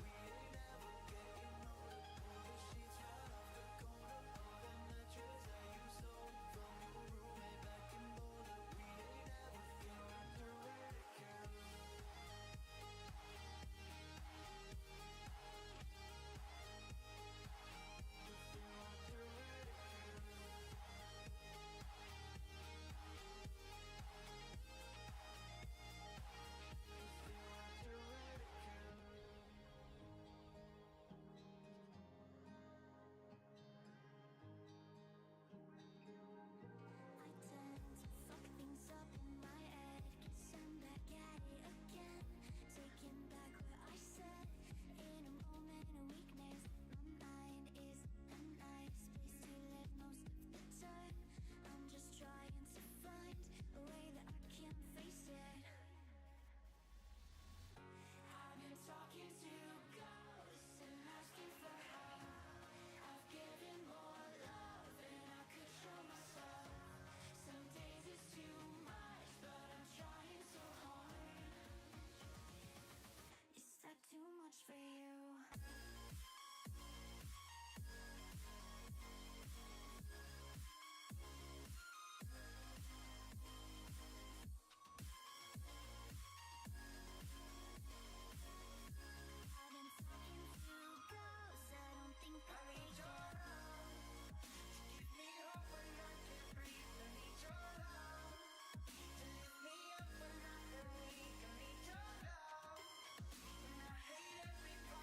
We ain't never getting older. Pull the sheets right off the corner of the mattress that you stole from your roommate back in Boulder. We ain't never getting do it again. With you, I do it again. With you, I do it again. I tend to fuck things up in my head, 'cause I'm back at it again. Taking back what I said in a moment of weakness. My mind is a nice place to live most of the time. I'm just trying to find a way that I can face it. I've been talking to ghosts and asking for help. I've given more love than I could show myself. Some days it's too much, but I'm trying so hard. Is that too much for you? I've been talking to ghosts, I don't think I need your love. Give me hope when I can't breathe. I need your love to lift me up when I feel weak. I need your love, and I hate every part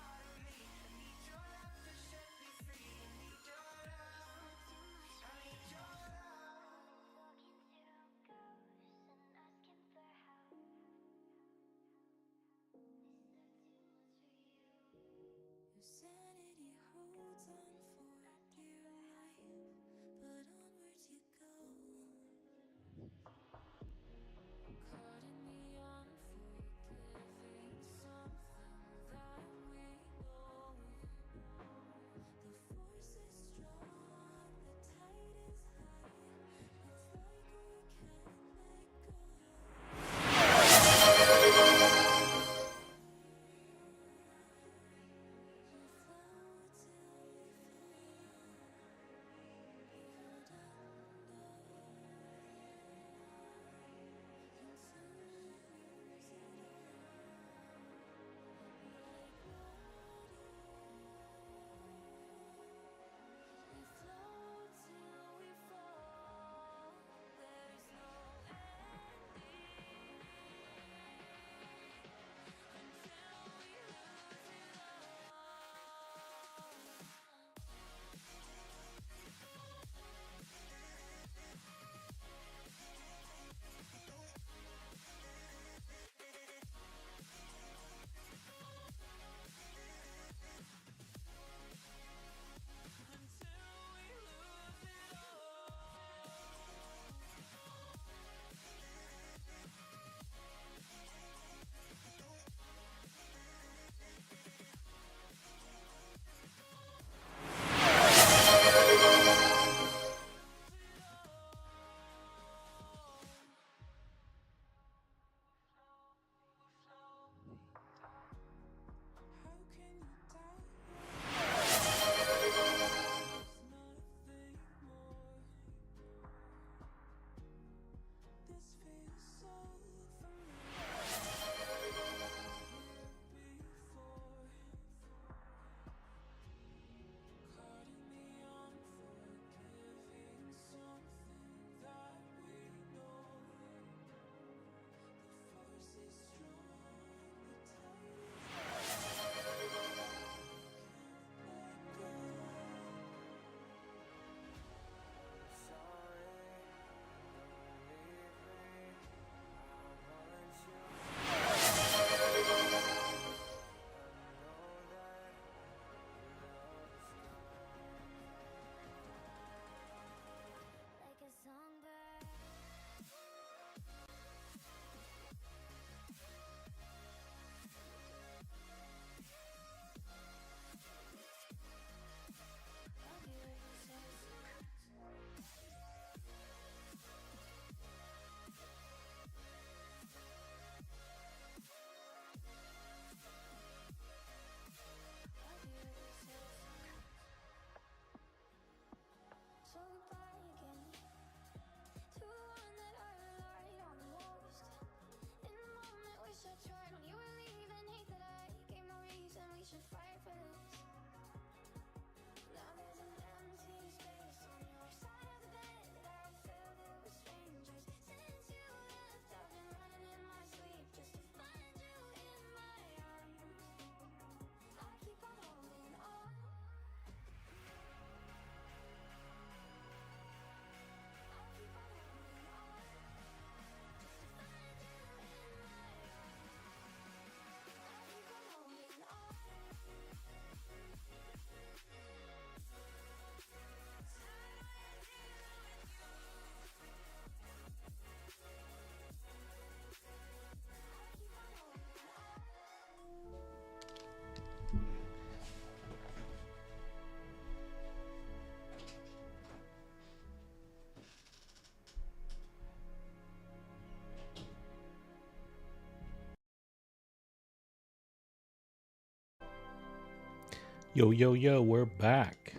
Yo, yo, yo, we're back.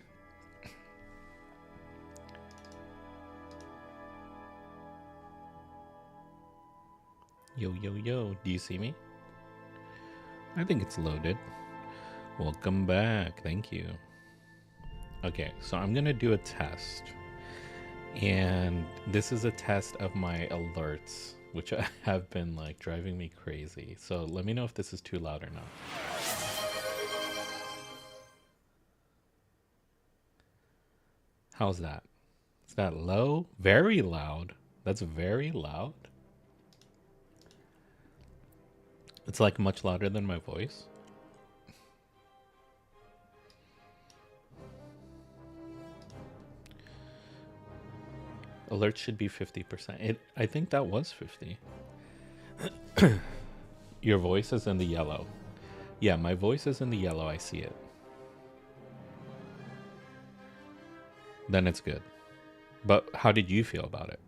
Yo, yo, yo, do you see me? I think it's loaded. Welcome back. Thank you. Okay, so I'm gonna do a test. And this is a test of my alerts, which have been like driving me crazy. So let me know if this is too loud or not. How's that? Is that low? Very loud. That's very loud. It's like much louder than my voice. Alert should be 50%. I think that was 50. Your voice is in the yellow. Yeah, my voice is in the yellow. I see it. Then it's good. But how did you feel about it?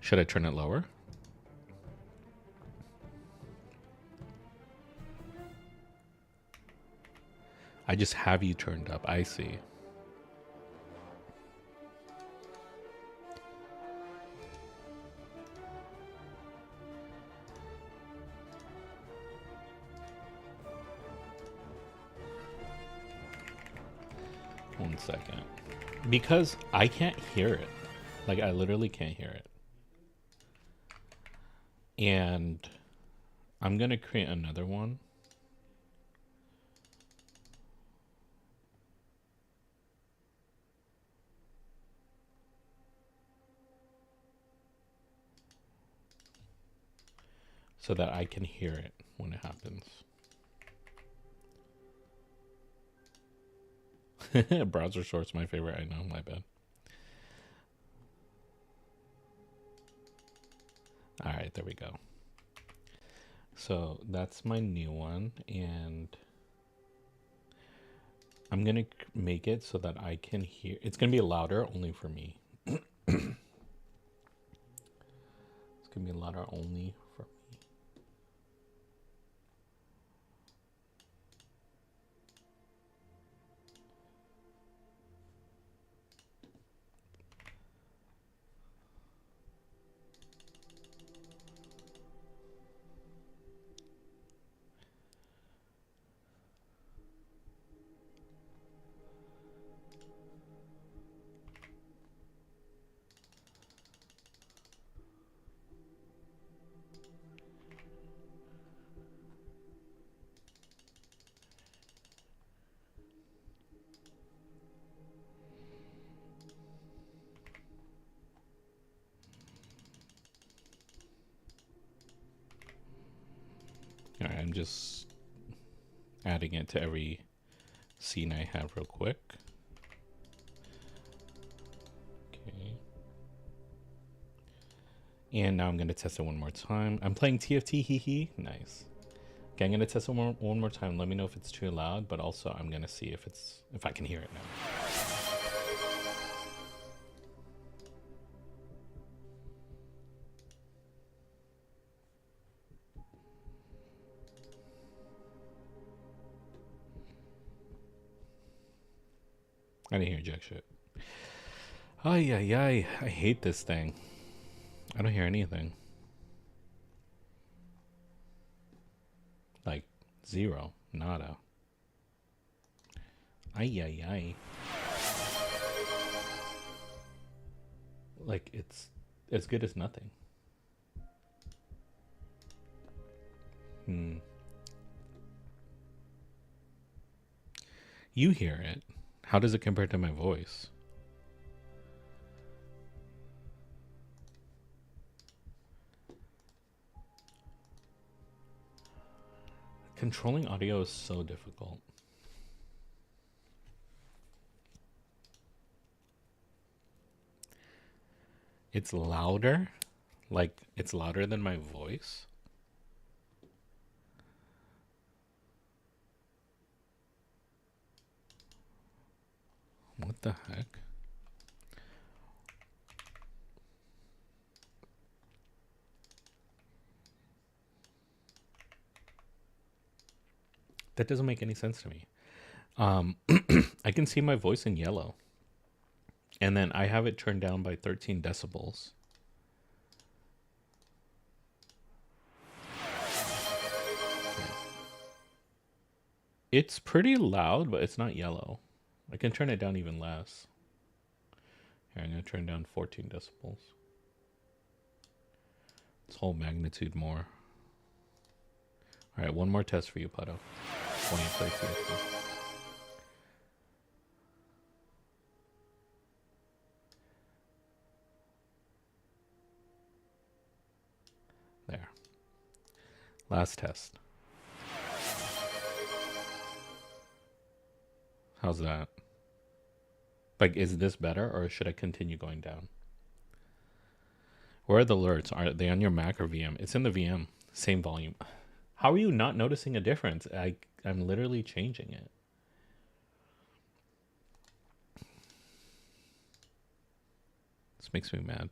Should I turn it lower? I just have you turned up. I see. One second. Because I can't hear it. Like, I literally can't hear it. And I'm going to create another one. So that I can hear it when it happens. Browser shorts my favorite. I know, my bad. All right, there we go. So that's my new one, and I'm gonna make it so that I can hear. It's gonna be louder only for me. It's gonna be louder only for me. All right, I'm just adding it to every scene I have real quick. Okay. And now I'm going to test it one more time. I'm playing TFT, hee hee. Nice. Okay, I'm going to test it one more time. Let me know if it's too loud, but also I'm going to see if I can hear it now. I didn't hear jack shit. Ay, ay, ay. I hate this thing. I don't hear anything. Like, zero. Nada. Ay, ay, ay. Like, it's as good as nothing. You hear it. How does it compare to my voice? Controlling audio is so difficult. It's louder. Like, it's louder than my voice. What the heck? That doesn't make any sense to me. I can see my voice in yellow. And then I have it turned down by 13 decibels. It's pretty loud, but it's not yellow. I can turn it down even less. Here, I'm going to turn down 14 decibels. It's whole magnitude more. All right, one more test for you, Pato. 20, 30, 30. There. Last test. How's that? Like, is this better or should I continue going down? Where are the alerts? Are they on your Mac or VM? It's in the VM. Same volume. How are you not noticing a difference? I'm literally changing it. This makes me mad.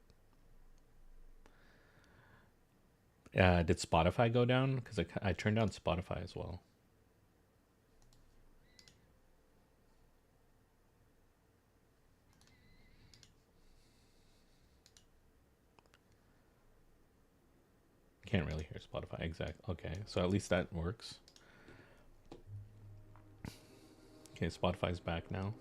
Did Spotify go down? Because I turned down Spotify as well. Can't really hear Spotify. Exact. Okay, so at least that works. Okay, Spotify's back now.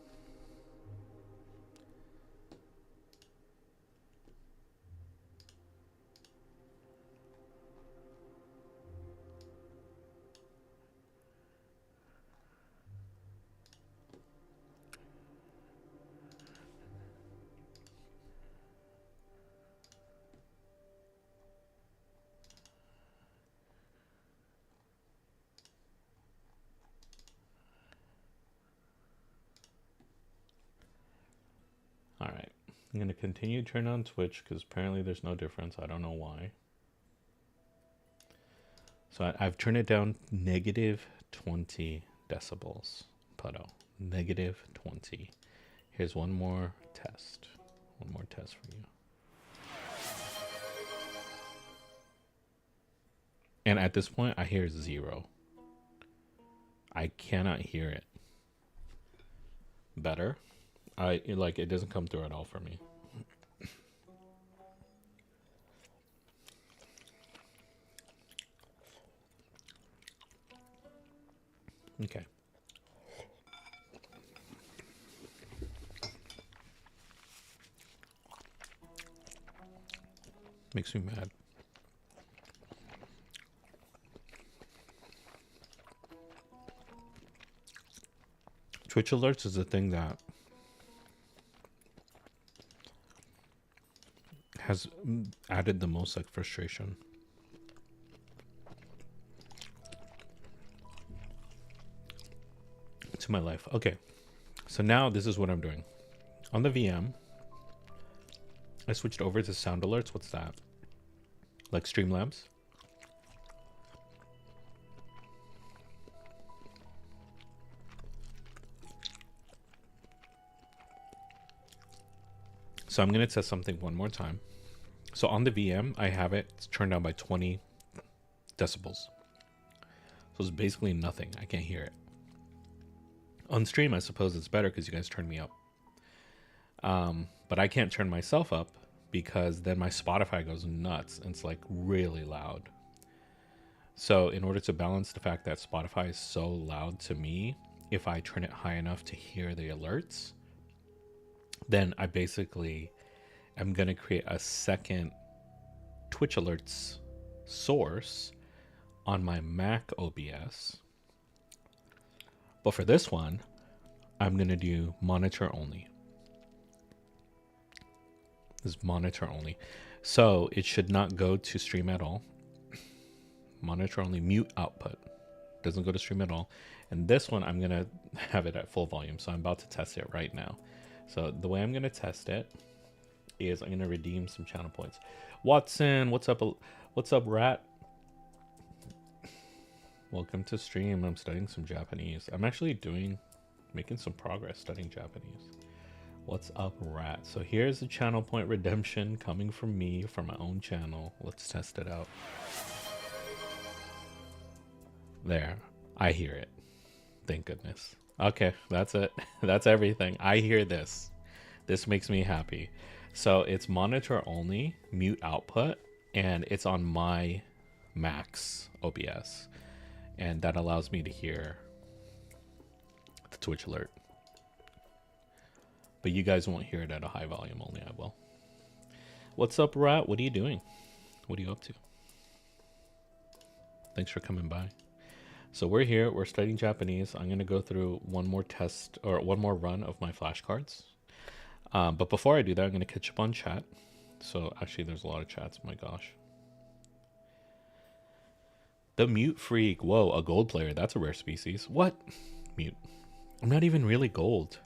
All right, I'm gonna continue to turn on Twitch because apparently there's no difference. I don't know why. So I've turned it down negative 20 decibels. Pato, negative 20. Here's one more test. One more test for you. And at this point, I hear 0. I cannot hear it. Better? It doesn't come through at all for me. Okay. Makes me mad. Twitch alerts is a thing that has added the most like frustration. To my life. Okay. So now this is what I'm doing. On the VM, I switched over to sound alerts. What's that? Like Streamlabs. So I'm going to test something one more time. So on the VM, I have it turned down by 20 decibels. So it's basically nothing. I can't hear it. On stream, I suppose it's better because you guys turned me up. But I can't turn myself up because then my Spotify goes nuts and it's like really loud. So in order to balance the fact that Spotify is so loud to me, if I turn it high enough to hear the alerts, then I basically am going to create a second Twitch alerts source on my Mac OBS. But for this one, I'm going to do monitor only. This is monitor only. So it should not go to stream at all. Monitor only, mute output. Doesn't go to stream at all. And this one, I'm going to have it at full volume. So I'm about to test it right now. So the way I'm going to test it is I'm going to redeem some channel points. Watson, what's up? What's up, Rat? Welcome to stream. I'm studying some Japanese. I'm actually making some progress studying Japanese. What's up, Rat? So here's the channel point redemption coming from me for my own channel. Let's test it out. There. I hear it. Thank goodness. Okay, that's it. That's everything. I hear this. This makes me happy. So it's monitor only, mute output, and it's on my Max OBS. And that allows me to hear the Twitch alert. But you guys won't hear it at a high volume, only I will. What's up, Rat? What are you doing? What are you up to? Thanks for coming by. So we're here, we're studying Japanese. I'm gonna go through one more test or one more run of my flashcards. But before I do that, I'm gonna catch up on chat. So actually there's a lot of chats, my gosh. The Mute Freak, whoa, a gold player, that's a rare species. What? Mute. I'm not even really gold.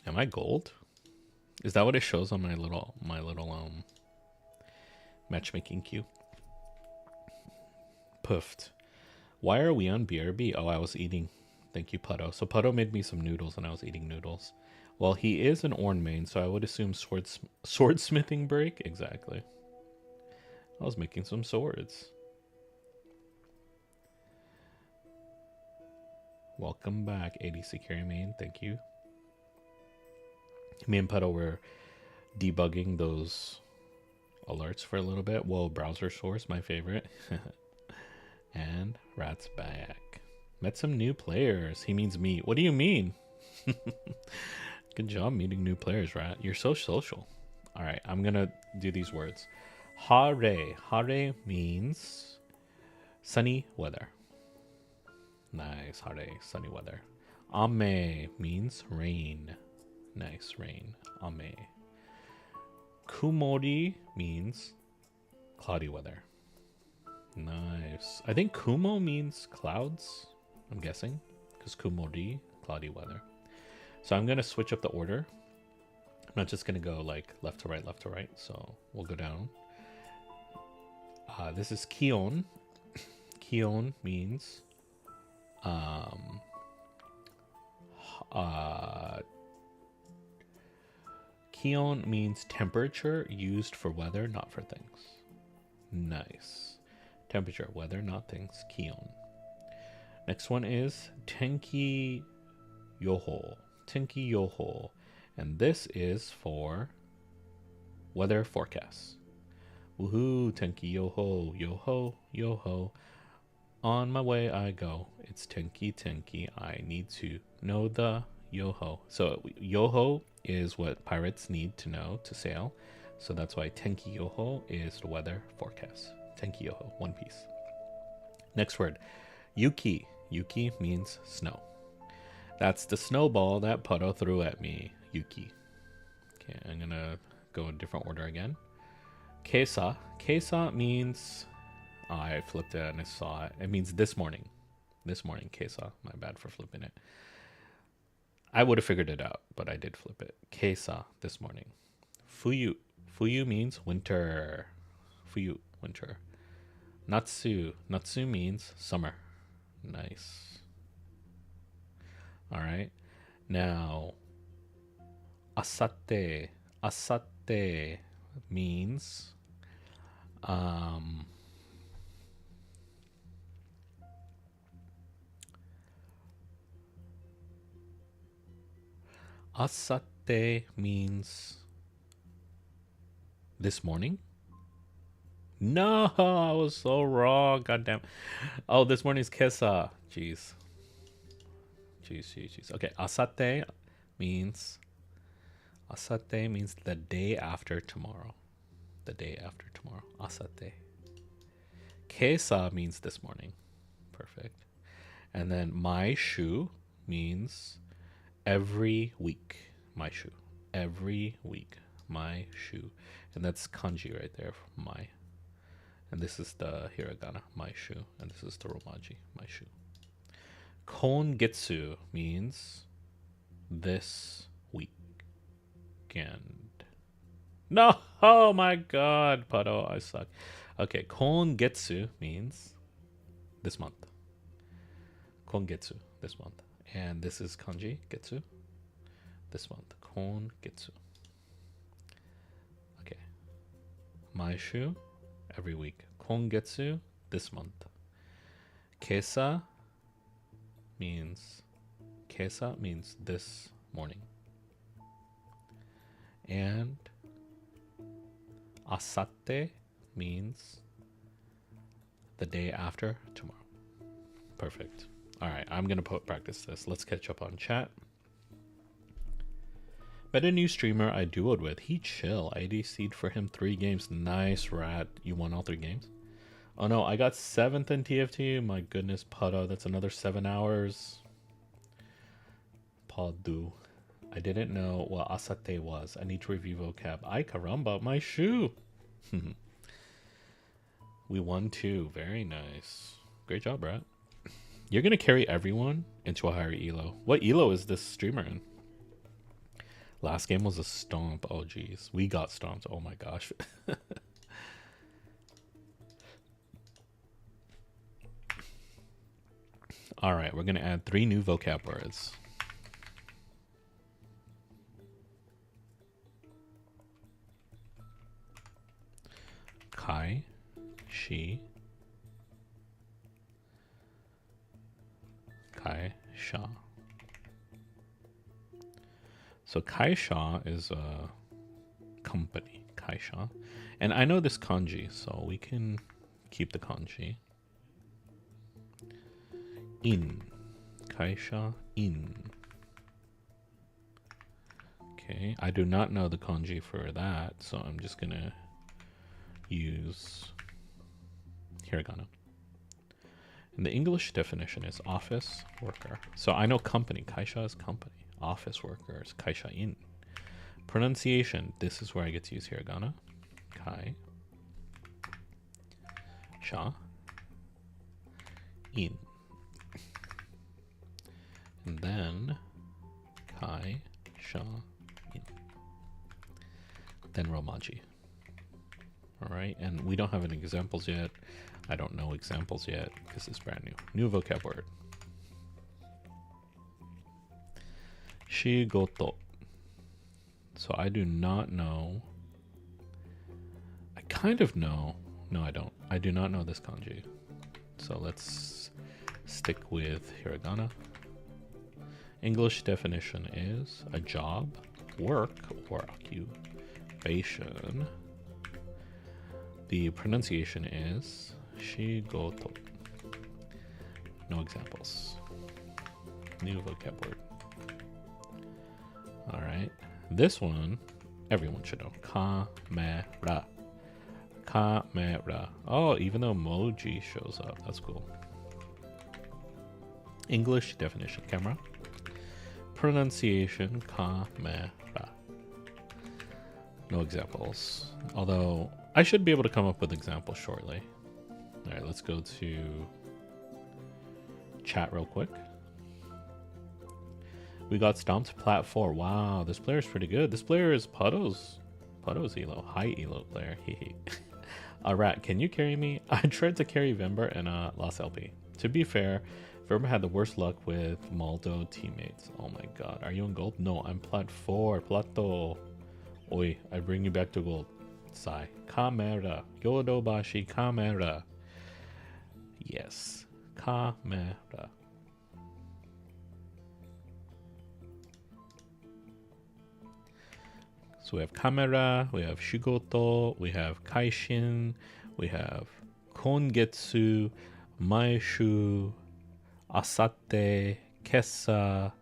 Am I gold? Is that what it shows on my little matchmaking queue? Puffed. Why are we on BRB? Oh, I was eating. Thank you, Puto. So Puto made me some noodles and I was eating noodles. Well, he is an Orn main, so I would assume swordsmithing break. Exactly. I was making some swords. Welcome back, ADC carry main. Thank you. Me and Puto were debugging those alerts for a little bit. Whoa, browser source, my favorite. And Rat's back. Met some new players. He means me. What do you mean? Good job meeting new players, Rat. You're so social. All right, I'm going to do these words. Hare. Hare means sunny weather. Nice. Hare, sunny weather. Ame means rain. Nice, rain. Ame. Kumori means cloudy weather. Nice. I think Kumo means clouds, I'm guessing, because Kumori, cloudy weather. So I'm going to switch up the order. I'm not just going to go like left to right, so we'll go down. This is Kion. Kion means Kion means temperature used for weather, not for things. Nice. Temperature, weather, not things. Kion. Next one is Tenki Yoho. Tenki Yoho. And this is for weather forecasts. Woohoo, Tenki Yoho. Yoho, yoho. On my way I go. It's Tenki, Tenki. I need to know the yoho. So yoho is what pirates need to know to sail. So that's why Tenki Yoho is the weather forecast. Tenki Yoho, One Piece. Next word, Yuki. Yuki means snow. That's the snowball that Puto threw at me. Yuki. Okay, I'm gonna go in different order again. Keisa. Keisa means... Oh, I flipped it and I saw it. It means this morning. This morning, Keisa. My bad for flipping it. I would have figured it out, but I did flip it. Keisa, this morning. Fuyu. Fuyu means winter. Fuyu, winter. Natsu. Natsu means summer. Nice. All right. Now, asate. Asate means asate means this morning. No, I was so wrong. Goddamn. Oh, this morning's kesa. Jeez. Jeez. Okay, asate means the day after tomorrow. The day after tomorrow. Asate. Kesa means this morning. Perfect. And then my shoe means every week. My shoe. Every week. My shoe. And that's kanji right there. My. And this is the hiragana, my shoe. And this is the romaji, my shoe. Kongetsu means this weekend. No! Oh my god, Puto, I suck. Okay, kongetsu means this month. Kongetsu, this month. And this is kanji, getsu. This month, kongetsu. Okay. My shoe. Every week. Kongetsu, this month. Kesa, means kesa means this morning. And asate means the day after tomorrow. Perfect. All right, I'm going to practice this. Let's catch up on chat. Met a new streamer I duoed with. He chill. I ADC'd for him 3 games. Nice, rat. You won all 3 games? Oh no, I got 7th in TFT. My goodness, Putto. That's another 7 hours. Padu. I didn't know what asate was. I need to review vocab. Ay caramba, my shoe. We won 2. Very nice. Great job, Brad. You're going to carry everyone into a higher elo. What elo is this streamer in? Last game was a stomp. Oh, geez. We got stomped. Oh, my gosh. All right. We're going to add 3 new vocab words. Kai, she, Kai Sha. So Kai Sha is a company, Kai Sha. And I know this kanji, so we can keep the kanji. In. Kai Sha in. Okay, I do not know the kanji for that, so I'm just gonna use hiragana. And the English definition is office worker. So I know company, kaisha is company. Office workers, kaisha in. Pronunciation, this is where I get to use hiragana. Kai sha in. And then kai sha in. Then romaji. All right, and we don't have any examples yet. I don't know examples yet because it's brand new. New vocab word. Shigoto. So I do not know. I kind of know. No, I don't. I do not know this kanji. So let's stick with hiragana. English definition is a job, work, or occupation. The pronunciation is shigoto. No examples. New vocab word. All right. This one, everyone should know. Camera. Camera. Oh, even though emoji shows up. That's cool. English definition, camera. Pronunciation, camera. No examples. Although I should be able to come up with examples shortly. All right, let's go to chat real quick. We got stomped plat 4. Wow, this player is pretty good. This player is Putto's elo, high elo player. Rat, can you carry me? I tried to carry Vember and lost LP. To be fair, Vember had the worst luck with Maldo teammates. Oh my god, are you in gold? No, I'm plat 4. Plato. Oi, I bring you back to gold. Sai. Camera. Yodobashi camera. Yes. Camera. So we have camera, we have shigoto, we have kaishin, we have kongetsu, maishu, asate, kessa,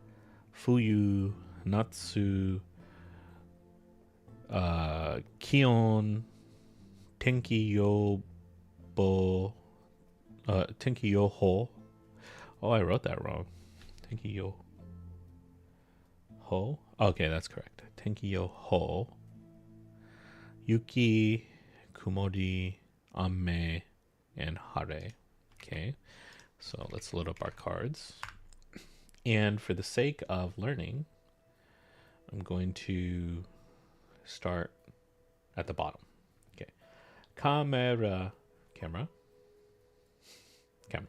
fuyu, natsu, kion, tenki yobo, tenki yoho. Oh, I wrote that wrong. Tenki yoho. Okay, that's correct. Tenki yoho. Yuki, kumori, ame, and hare. Okay, so let's load up our cards. And for the sake of learning, I'm going to start at the bottom. Okay. Camera. Camera. Camera.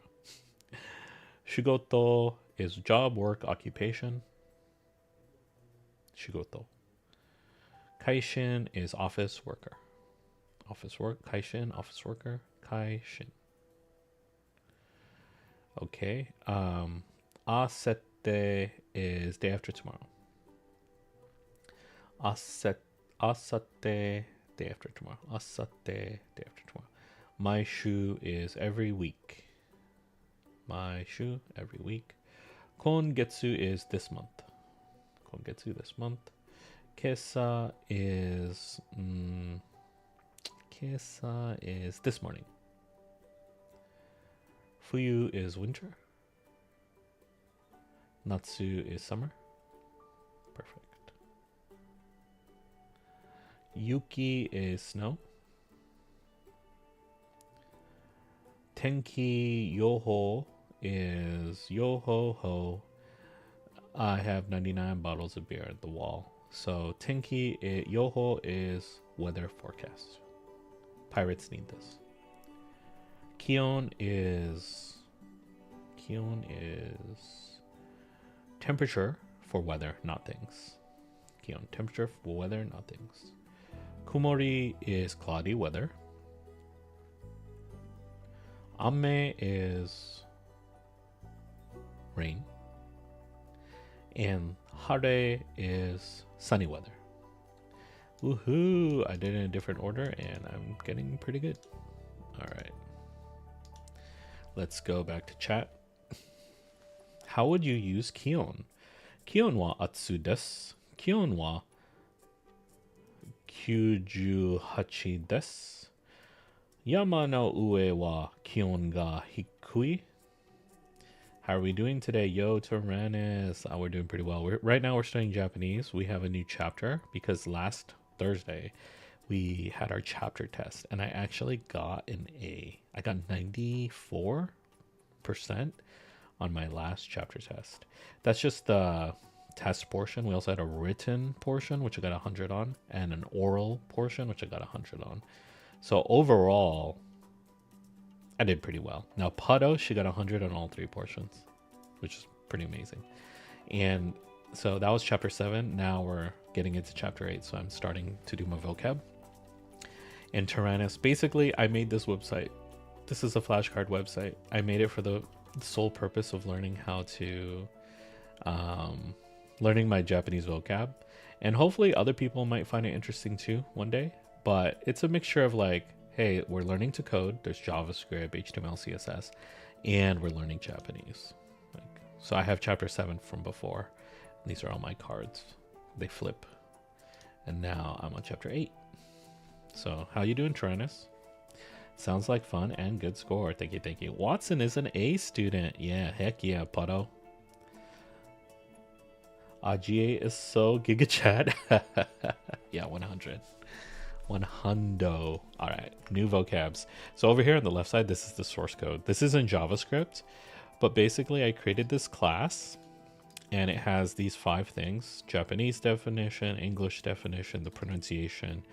Shigoto is job, work, occupation. Shigoto. Kaishin is office worker. Office work. Kaishin, office worker. Kaishin. Okay. Asete is day after tomorrow. Asate, asate, day after tomorrow. Asate, day after tomorrow. Maishu is every week. Maishu, every week. Kongetsu is this month. Kongetsu this month. Kesa is this morning. Fuyu is winter. Natsu is summer. Perfect. Yuki is snow. Tenki Yoho is Yoho Ho. I have 99 bottles of beer at the wall. So Tenki Yoho is weather forecast. Pirates need this. Kion is temperature for weather, not things. Kion, temperature for weather, not things. Kumori is cloudy weather. Ame is rain. And hare is sunny weather. Woohoo! I did it in a different order and I'm getting pretty good. Alright. Let's go back to chat. How would you use Kion? Kion wa atsu desu. Kion wa 98 desu. Yama no ue wa kion ga hikui. How are we doing today? Yo, Tyrannus. We're doing pretty well. Right now we're studying Japanese. We have a new chapter because last Thursday we had our chapter test and I actually got an A. I got 94% on my last chapter test. That's just the test portion. We also had a written portion, which I got 100 on, and an oral portion, which I got 100 on. So overall, I did pretty well. Now, Pato, she got 100 on all 3 portions, which is pretty amazing. And so that was chapter 7. Now we're getting into chapter 8. So I'm starting to do my vocab. And Tyrannus, basically, I made this website. This is a flashcard website. I made it for the sole purpose of learning how to, learning my Japanese vocab. And hopefully other people might find it interesting too one day. But it's a mixture of like, hey, we're learning to code. There's JavaScript, HTML, CSS, and we're learning Japanese. So I have chapter 7 from before. These are all my cards. They flip. And now I'm on chapter 8. So how you doing, Tyrannus? Sounds like fun and good score. Thank you, thank you. Watson is an A student. Yeah, heck yeah, Pato. GA is so Giga Chat. Yeah, 100. 100. All right, new vocabs. So over here on the left side, this is the source code. This is in JavaScript, but basically I created this class and it has these 5 things: Japanese definition, English definition, the pronunciation,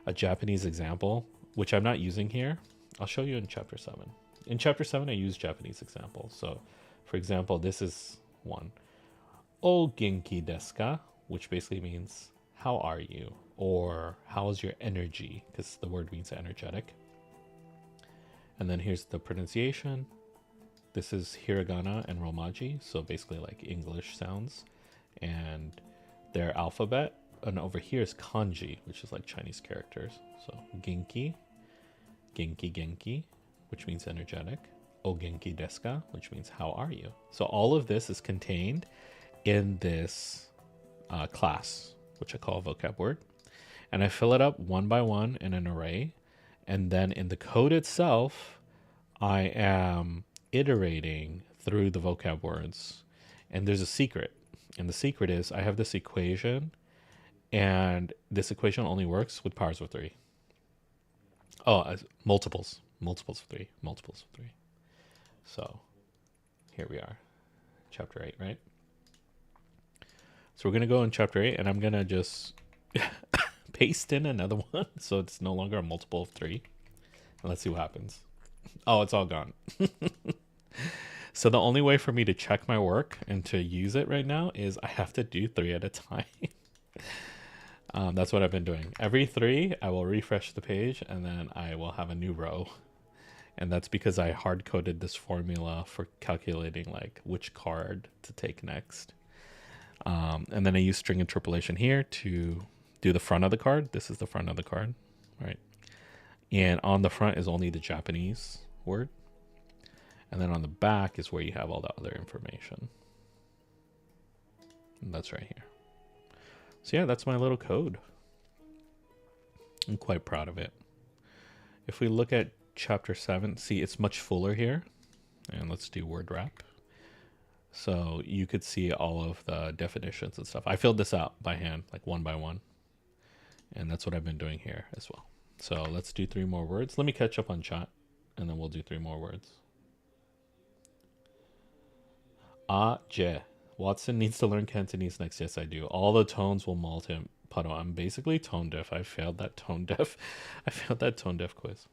a Japanese example, which I'm not using here. I'll show you in chapter 7. In chapter 7, I use Japanese examples. So for example, this is one. O genki desu ka? Which basically means, how are you? Or how's your energy? Because the word means energetic. And then here's the pronunciation. This is hiragana and romaji, so basically like English sounds. And their alphabet. And over here is kanji, which is like Chinese characters. So genki, genki genki, which means energetic. O genki desu ka? Which means how are you? So all of this is contained in this class, which I call vocab word. And I fill it up one by one in an array. And then in the code itself, I am iterating through the vocab words. And there's a secret. And the secret is I have this equation, and this equation only works with powers of 3. Oh, multiples of 3. So here we are, chapter 8, right? So we're going to go in chapter 8, and I'm going to just paste in another one so it's no longer a multiple of 3. And let's see what happens. Oh, it's all gone. So the only way for me to check my work and to use it right now is I have to do 3 at a time. That's what I've been doing. Every 3, I will refresh the page, and then I will have a new row. And that's because I hard coded this formula for calculating like which card to take next. And then I use string interpolation here to do the front of the card. This is the front of the card, right? And on the front is only the Japanese word. And then on the back is where you have all the other information. And that's right here. So yeah, that's my little code. I'm quite proud of it. If we look at chapter 7, see it's much fuller here. And let's do word wrap. So you could see all of the definitions and stuff. I filled this out by hand, like one by one. And that's what I've been doing here as well. So let's do 3 more words. Let me catch up on chat, and then we'll do 3 more words. Je. Watson needs to learn Cantonese next. Yes, I do. All the tones will maul him. Puddle. I'm basically tone deaf. I failed that tone deaf. I failed that tone deaf quiz.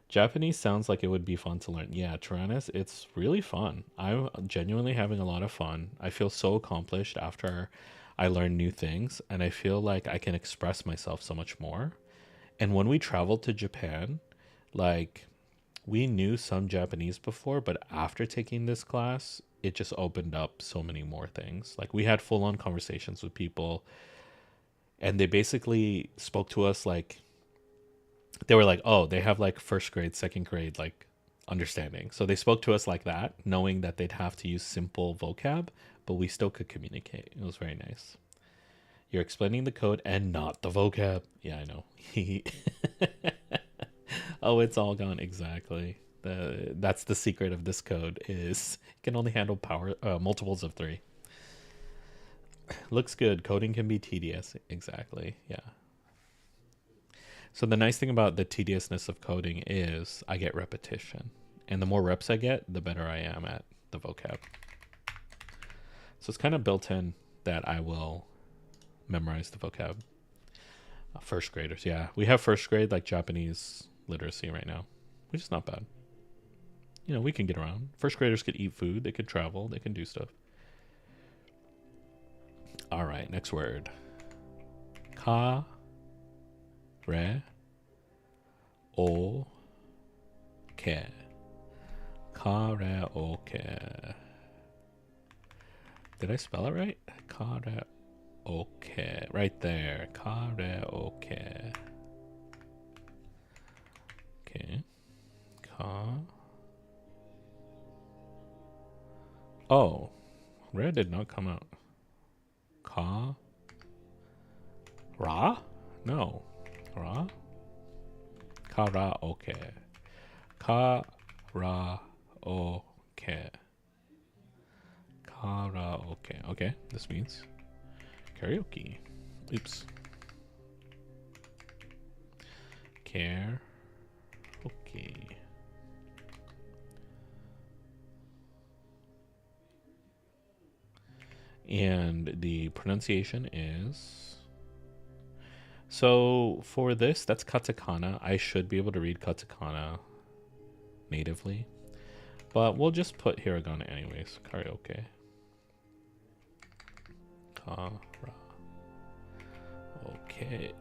Japanese sounds like it would be fun to learn. Yeah, Tyrannus, it's really fun. I'm genuinely having a lot of fun. I feel so accomplished after I learn new things, and I feel like I can express myself so much more. And when we traveled to Japan, like, we knew some Japanese before, but after taking this class, it just opened up so many more things. Like, we had full-on conversations with people, and they basically spoke to us like, they were like, oh, they have like first grade, second grade, like understanding. So they spoke to us like that, knowing that they'd have to use simple vocab, but we still could communicate. It was very nice. You're explaining the code and not the vocab. Yeah, I know. Oh, it's all gone. Exactly. That's the secret of this code is it can only handle multiples of 3. Looks good. Coding can be tedious. Exactly. Yeah. So the nice thing about the tediousness of coding is I get repetition. And the more reps I get, the better I am at the vocab. So it's kind of built in that I will memorize the vocab. First graders, yeah. We have first grade like Japanese literacy right now, which is not bad. You know, we can get around. First graders could eat food, they could travel, they can do stuff. All right, next word. Ka re o ke. Ka re o ke. Did I spell it right? Ka re o ke. Right there. Ka re o ke. Okay. Ka. Oh. Re did not come out. Ka. Ra? No. Ra? Ka ra o ke. Ka ra o ke. Karaoke. Okay, this means karaoke. Oops. Karaoke. And the pronunciation is... So for this, that's katakana. I should be able to read katakana natively. But we'll just put hiragana anyways. Karaoke. Okay.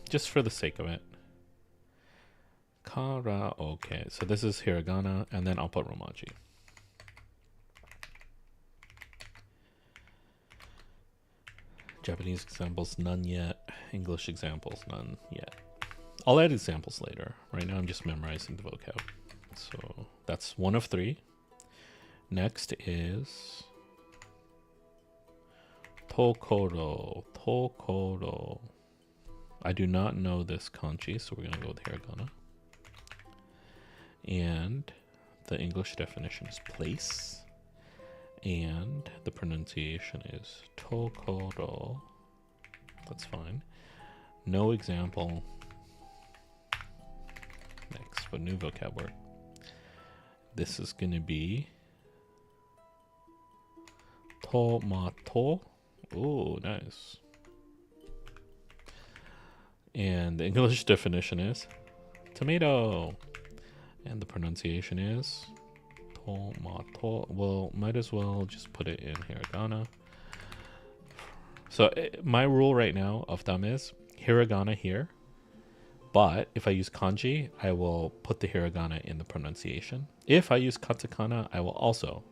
Just for the sake of it. Karaoke. So this is hiragana, and then I'll put romaji. Japanese examples, none yet. English examples, none yet. I'll add examples later. Right now I'm just memorizing the vocab. So that's 1 of 3. Next is Tokoro. Tokoro. I do not know this kanji, so we're going to go with hiragana. And the English definition is place. And the pronunciation is Tokoro. That's fine. No example. Next, but new vocab word. This is going to be tomato. Oh, nice. And the English definition is tomato. And the pronunciation is tomato. Well, might as well just put it in hiragana. So my rule right now of thumb is hiragana here, But if I use kanji, I will put the hiragana in the pronunciation. If I use katakana, I will also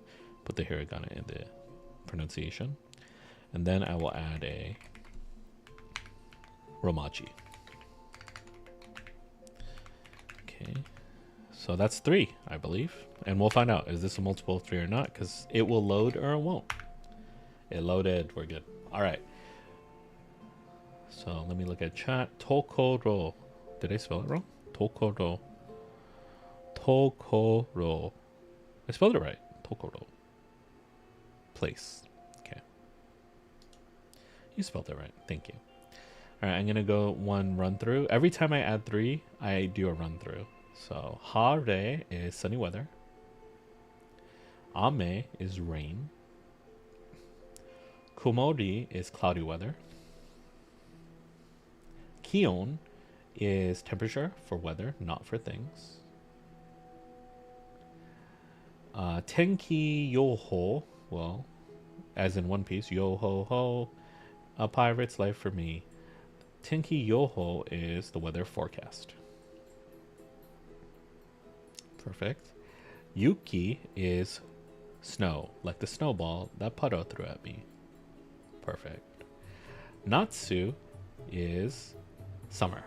put the hiragana in the pronunciation. And then I will add a romaji. Okay. So that's 3, I believe. And we'll find out, is this a multiple of 3 or not? Because it will load or it won't. It loaded. We're good. All right. So let me look at chat. Tokoro. Did I spell it wrong? Tokoro. Tokoro. I spelled it right. Tokoro. Place. Okay. You spelled it right. Thank you. All right, I'm going to go one run through. Every time I add 3, I do a run through. So, hare is sunny weather. Ame is rain. Kumori is cloudy weather. Kion is temperature for weather, not for things. Tenki yoho, well, as in One Piece, yo ho ho, a pirate's life for me. Tenki yoho is the weather forecast. Perfect. Yuki is snow, like the snowball that Paro threw at me. Perfect. Natsu is summer.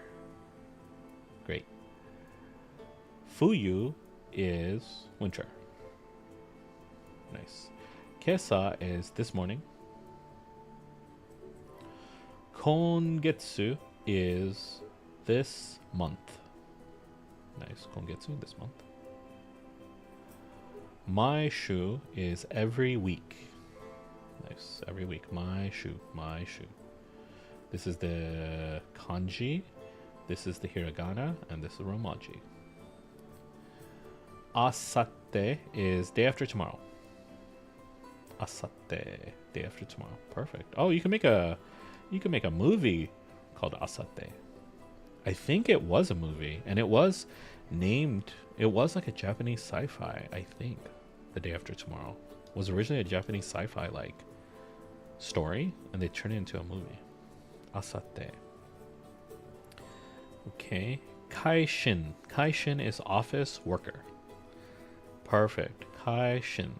Great. Fuyu is winter. Nice. Kesa is this morning. Kongetsu is this month. Nice. Kongetsu, this month. Maishu is every week. Nice. Every week. Maishu. Maishu. This is the kanji. This is the hiragana. And this is romaji. Asate is day after tomorrow. Asate. Day after tomorrow. Perfect. Oh, you can make a movie called Asate. I think it was a movie, and it was named. It was like a Japanese sci-fi. I think The Day After Tomorrow was originally a Japanese sci-fi like story, and they turned it into a movie. Asate. Okay. Kaishin. Kaishin is office worker. Perfect. Kaishin,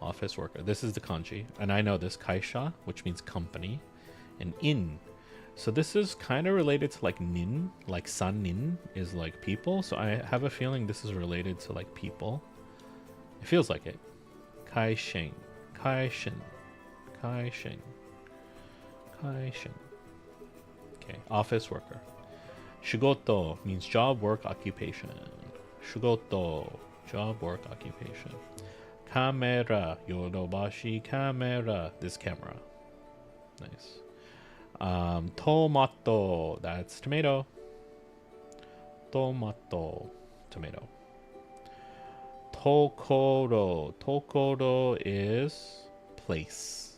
office worker. This is the kanji, and I know this kaisha, which means company, and in. So this is kind of related to like nin, like san nin is like people. So I have a feeling this is related to like people. It feels like it. Kaishin, kaishin, kaishin, kaishin. Okay, office worker. Shigoto means job, work, occupation. Shigoto, job, work, occupation. Camera, yodobashi camera, this camera. Nice. Tomato, that's tomato. Tomato, tomato. Tokoro, Tokoro is place.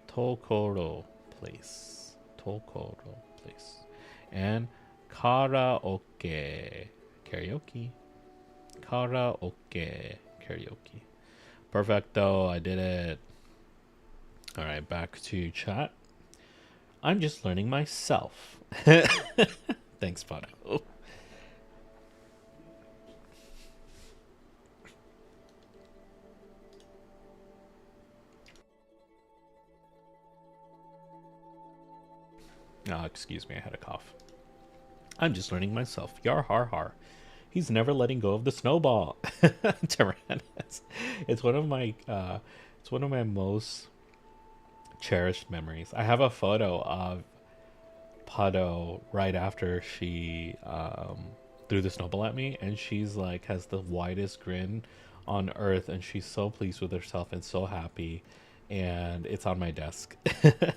Tokoro, place. Tokoro, place. And karaoke, karaoke. Karaoke, karaoke. Perfecto, I did it. All right, back to chat. I'm just learning myself. Thanks, Pado. Oh, excuse me, I had a cough. I'm just learning myself. Yar har har. He's never letting go of the snowball. Tyrannus. It's one of my most cherished memories. I have a photo of Pado right after she threw the snowball at me, and she's like has the widest grin on earth, and she's so pleased with herself and so happy, and it's on my desk.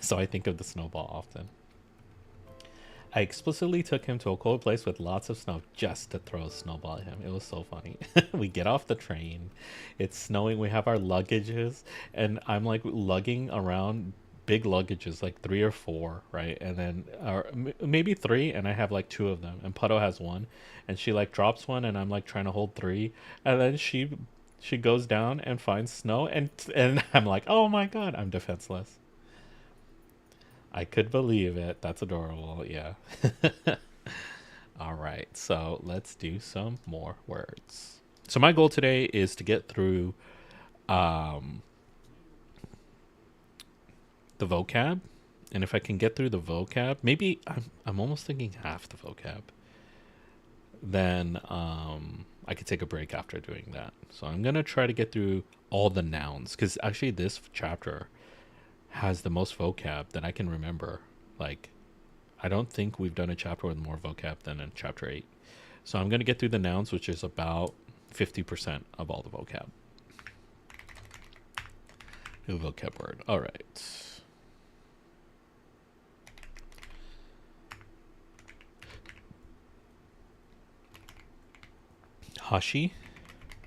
So I think of the snowball often. I explicitly took him to a cold place with lots of snow just to throw a snowball at him. It was so funny. We get off the train. It's snowing. We have our luggages. And I'm like lugging around big luggages, like 3 or 4, right? And then or maybe 3, and I have like 2 of them. And Pado has 1. And she like drops 1, and I'm like trying to hold 3. And then she goes down and finds snow. And I'm like, oh my God, I'm defenseless. I could believe it. That's adorable. Yeah. All right, so let's do some more words. So my goal today is to get through um, the vocab, and if I can get through the vocab, maybe I'm almost thinking half the vocab. Then I could take a break after doing that. So I'm gonna try to get through all the nouns because actually this chapter has the most vocab that I can remember. Like, I don't think we've done a chapter with more vocab than in chapter 8. So I'm gonna get through the nouns, which is about 50% of all the vocab. New vocab word. All right. Hashi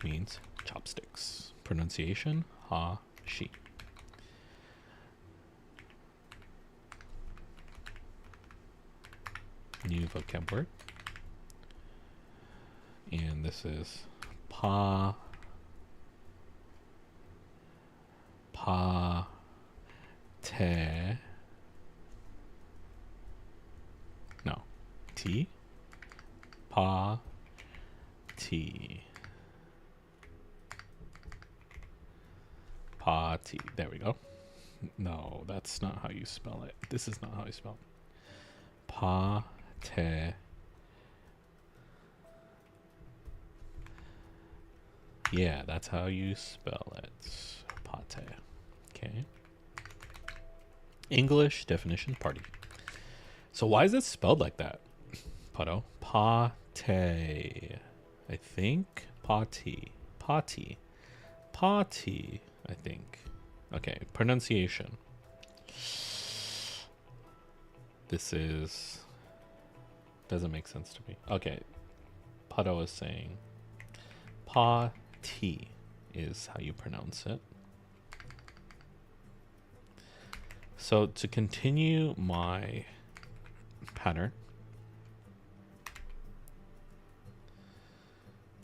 means chopsticks. Pronunciation, ha-shi. New vocab word. And this is pa te. No. T. Pa T. Party. There we go. No, that's not how you spell it. This is not how you spell it. Pate. Yeah, that's how you spell it. Pate. Okay. English definition, party. So why is it spelled like that? Pato. Pate. I think. Party. Party. Party. I think. Okay, pronunciation. This is... doesn't make sense to me. Okay, Pato is saying pa-ti is how you pronounce it. So to continue my pattern...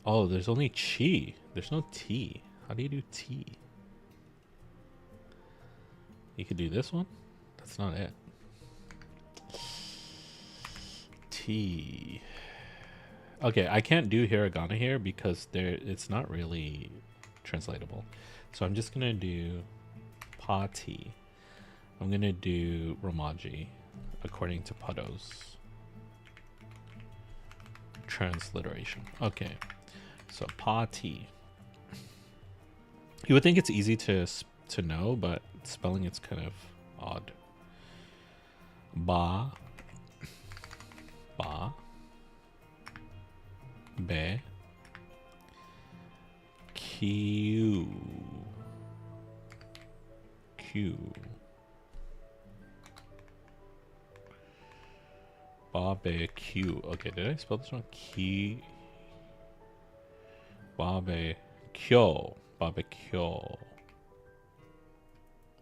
Oh, there's only chi. There's no T. How do you do T? You could do this one? That's not it. T. Okay, I can't do hiragana here because it's not really translatable. So I'm just gonna do pa-ti. I'm gonna do romaji according to Pato's transliteration. Okay, so pa-ti. You would think it's easy to know, but spelling it's kind of odd. Ba, be, q, barbecue. Okay, did I spell this wrong? Barbecue.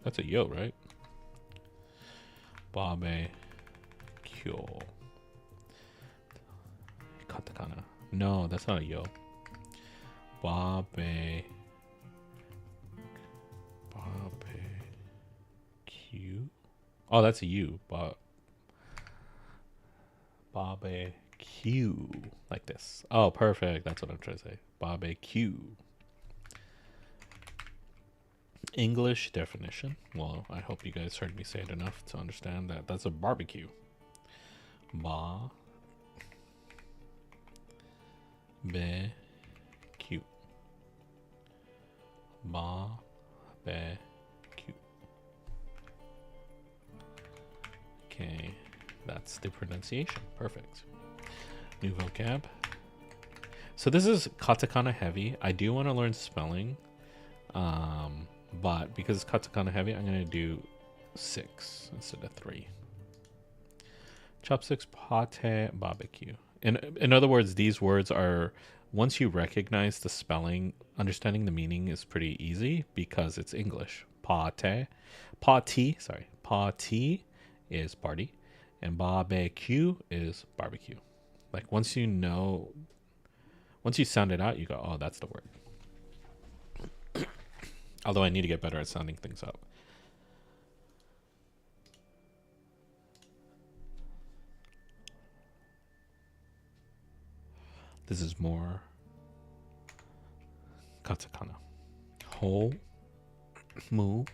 That's a yo, right? Barbecue. Katakana. No, that's not a yo. Barbecue. Oh, that's a U. Barbecue. Like this. Oh, perfect. That's what I'm trying to say. Barbecue. English definition. Well, I hope you guys heard me say it enough to understand that that's a barbecue. Ba. Be. Cute. Ba. Be. Cute. Okay. That's the pronunciation. Perfect. New vocab. So this is katakana heavy. I do want to learn spelling. But because it's katakana heavy, I'm going to do 6 instead of 3. Chopsticks, pate, barbecue. In other words, these words are, once you recognize the spelling, understanding the meaning is pretty easy because it's English. Pate is party, and barbecue is barbecue. Like once you sound it out, you go, oh, that's the word. Although I need to get better at sounding things out. This is more katakana. Ho, mu,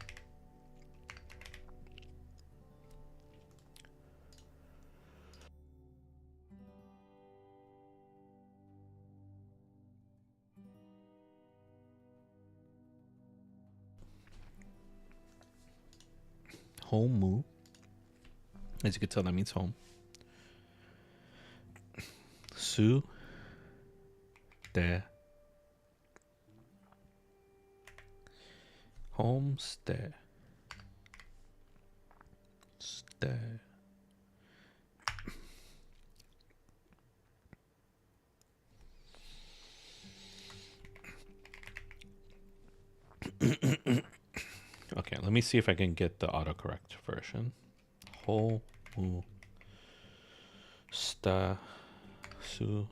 home mu. As you can tell, that means home. Su, de, homestay, stay. Okay, let me see if I can get the autocorrect version. Ho, mu, sta, su,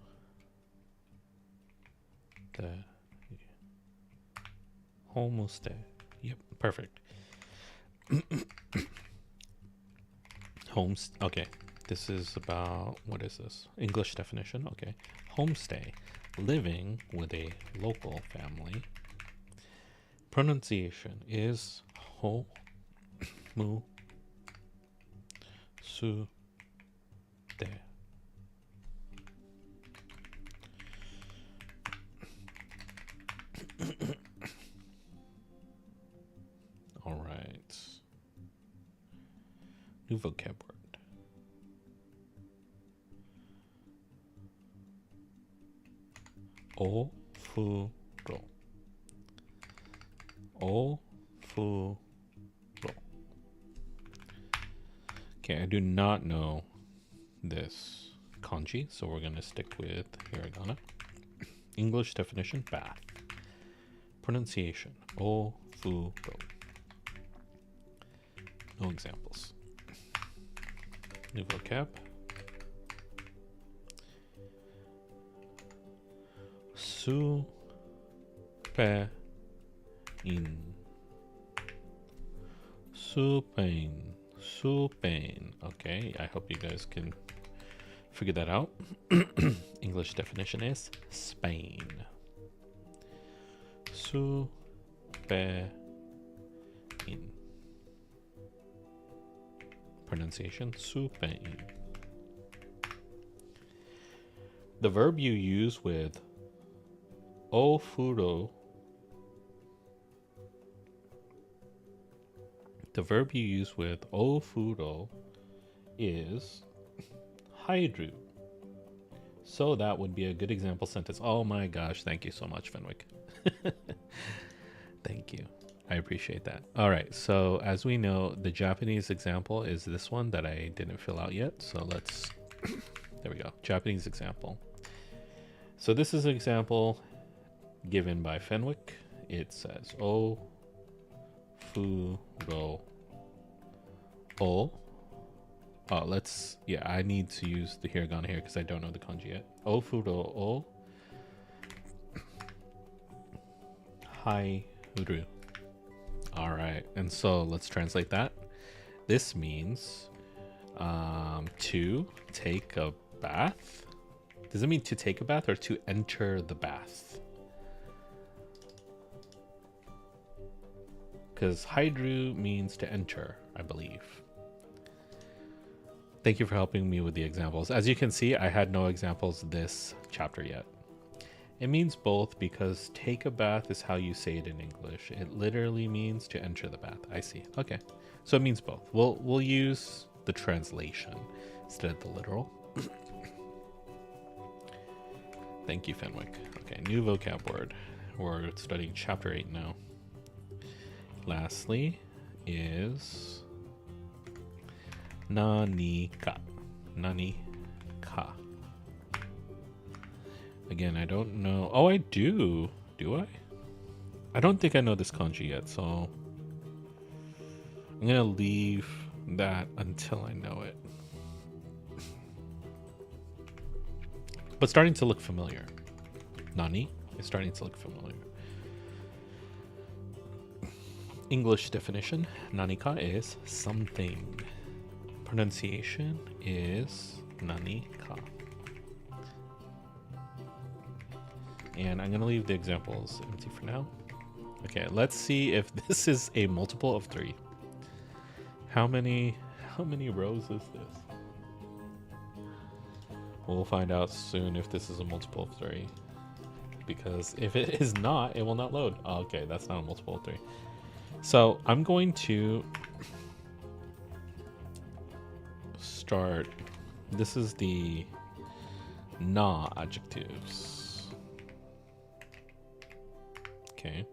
de, homestay. Yep, perfect. Homes. Okay, this is about, what is this? English definition. Okay, homestay, living with a local family. Pronunciation is ho, mu, su, de. All right. New vocab word. O, fu, ro. O, fu, ro. Okay, I do not know this kanji, so we're going to stick with hiragana. English definition, bath. Pronunciation, o, fu, ro. No examples. New vocab. Su, pe, in. Supain. Supain. Okay, I hope you guys can figure that out. English definition is Spain. Supain. Pronunciation, Supain. The verb you use with ofuro. The verb you use with ofuro is hydru. So that would be a good example sentence. Oh my gosh, thank you so much, Fenwick. Thank you. I appreciate that. All right, so as we know, the Japanese example is this one that I didn't fill out yet. So let's, there we go, Japanese example. So this is an example given by Fenwick. It says, o, fu, ro, o. Oh, let's, yeah, I need to use the hiragana here because I don't know the kanji yet. O, fu, ro, o. Hai, uru. All right, and so let's translate that. This means to take a bath. Does it mean to take a bath or to enter the bath? Because hydru means to enter, I believe. Thank you for helping me with the examples. As you can see, I had no examples this chapter yet. It means both because take a bath is how you say it in English. It literally means to enter the bath. I see. Okay. So it means both. We'll use the translation instead of the literal. Thank you, Fenwick. Okay, new vocab word. We're studying chapter 8 now. Lastly is nanika. Nanika. Again, I don't know. Oh, I do. Do I? I don't think I know this kanji yet, so I'm gonna leave that until I know it. But starting to look familiar. Nani is starting to look familiar. English definition, nanika is something. Pronunciation is nanika. And I'm gonna leave the examples empty for now. Okay, let's see if this is a multiple of 3. How many rows is this? We'll find out soon if this is a multiple of 3. Because if it is not, it will not load. Oh, okay, that's not a multiple of 3. So I'm going to start. This is the na adjectives. Okay,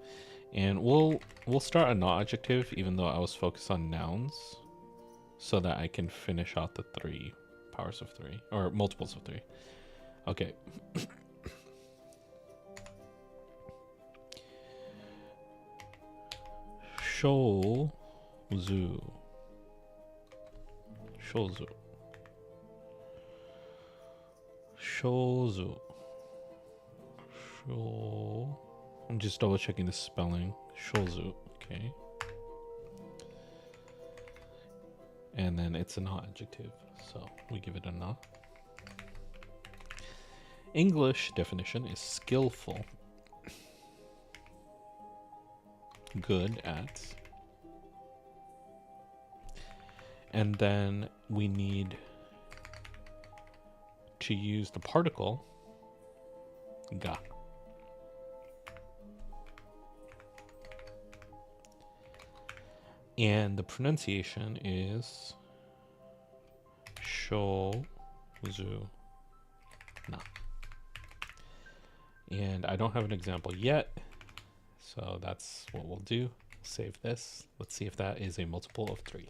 and we'll start a na adjective, even though I was focused on nouns, so that I can finish out the 3 powers of 3 or multiples of 3. Okay. Shozu. Shozu. Shozu. Sho. I'm just double checking the spelling. Shozu. Okay. And then it's a na adjective, so we give it a na. English definition is skillful. Good at. And then we need to use the particle ga. And the pronunciation is shozu na. And I don't have an example yet, so that's what we'll do. Save this. Let's see if that is a multiple of 3.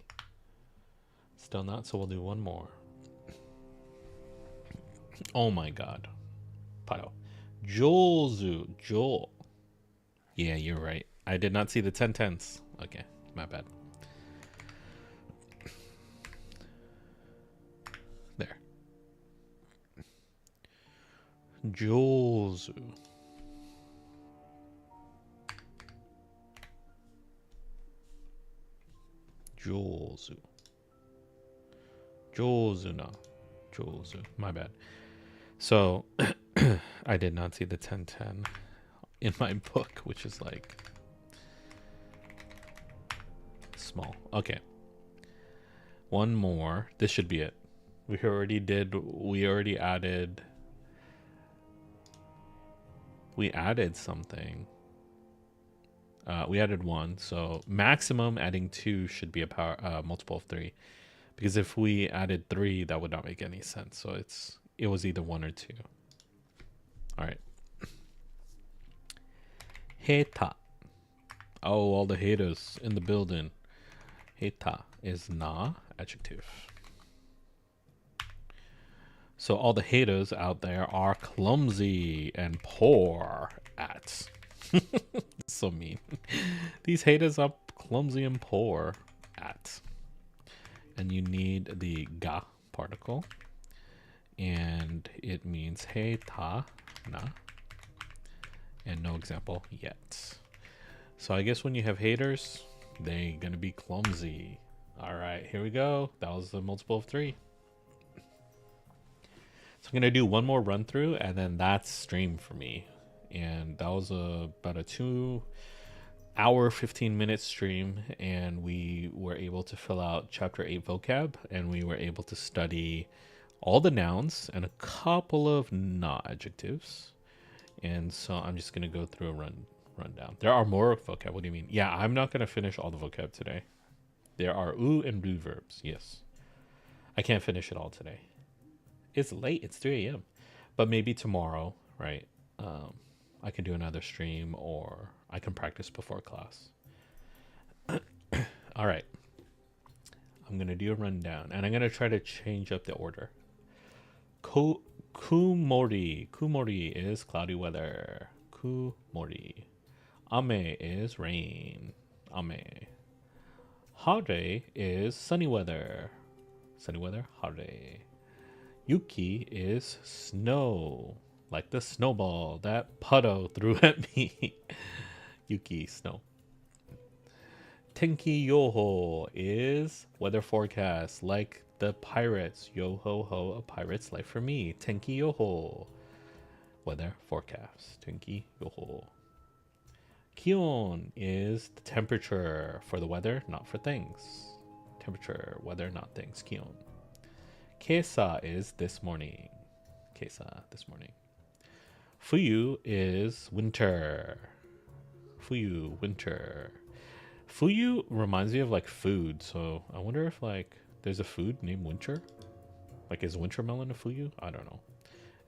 Still not, so we'll do one more. Oh my god. Pile. Jozu. Jo. Yeah, you're right. I did not see the 10 tenths. Okay, my bad. There. Jozu. Jozu. Jozuna. Jozu. My bad. So, I did not see the 1010 in my book, which is like small. Okay. One more. This should be it. We already added something. We added 1, so maximum adding 2 should be a multiple of 3. Because if we added 3, that would not make any sense. So it was either 1 or 2. All right. Heta. Oh, all the haters in the building. Heta is na adjective. So all the haters out there are clumsy and poor at. So mean. These haters are clumsy and poor at. And you need the ga particle. And it means hey ta na. And no example yet. So I guess when you have haters, they're gonna be clumsy. All right, here we go. That was the multiple of 3. So I'm gonna do one more run through, and then that's stream for me. And that was about a 2-hour 15-minute stream, and we were able to fill out chapter 8 vocab, and we were able to study all the nouns and a couple of na adjectives. And so I'm just gonna go through a rundown. There are more vocab. What do you mean? Yeah, I'm not gonna finish all the vocab today. There are oo and do verbs. Yes, I can't finish it all today. It's late. It's 3 a.m. But maybe tomorrow, right? I can do another stream, or I can practice before class. All right. I'm going to do a rundown, and I'm going to try to change up the order. Kumori. Kumori is cloudy weather. Kumori. Ame is rain. Ame. Hare is sunny weather. Sunny weather. Hare. Yuki is snow. Like the snowball that Puto threw at me. Yuki, snow. Tenki Yoho is weather forecast. Like the pirates. Yo ho ho, a pirate's life for me. Tenki Yoho. Weather forecast. Tenki yoho. Kion is the temperature for the weather, not for things. Temperature, weather, not things. Kion. Keisa is this morning. Keisa, this morning. Fuyu is winter. Fuyu, winter. Fuyu reminds me of like food, so I wonder if like there's a food named winter. Like is winter melon a fuyu? I don't know.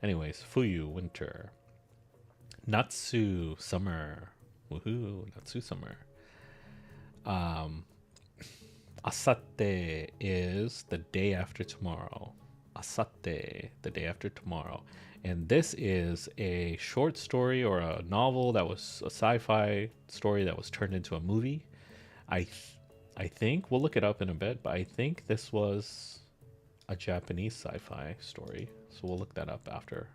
Anyways, fuyu, winter. Natsu, summer. Woohoo, Natsu, summer. Asate is the day after tomorrow. Asate, the day after tomorrow. And this is a short story or a novel that was a sci-fi story that was turned into a movie. I think, we'll look it up in a bit, but I think this was a Japanese sci-fi story. So we'll look that up after.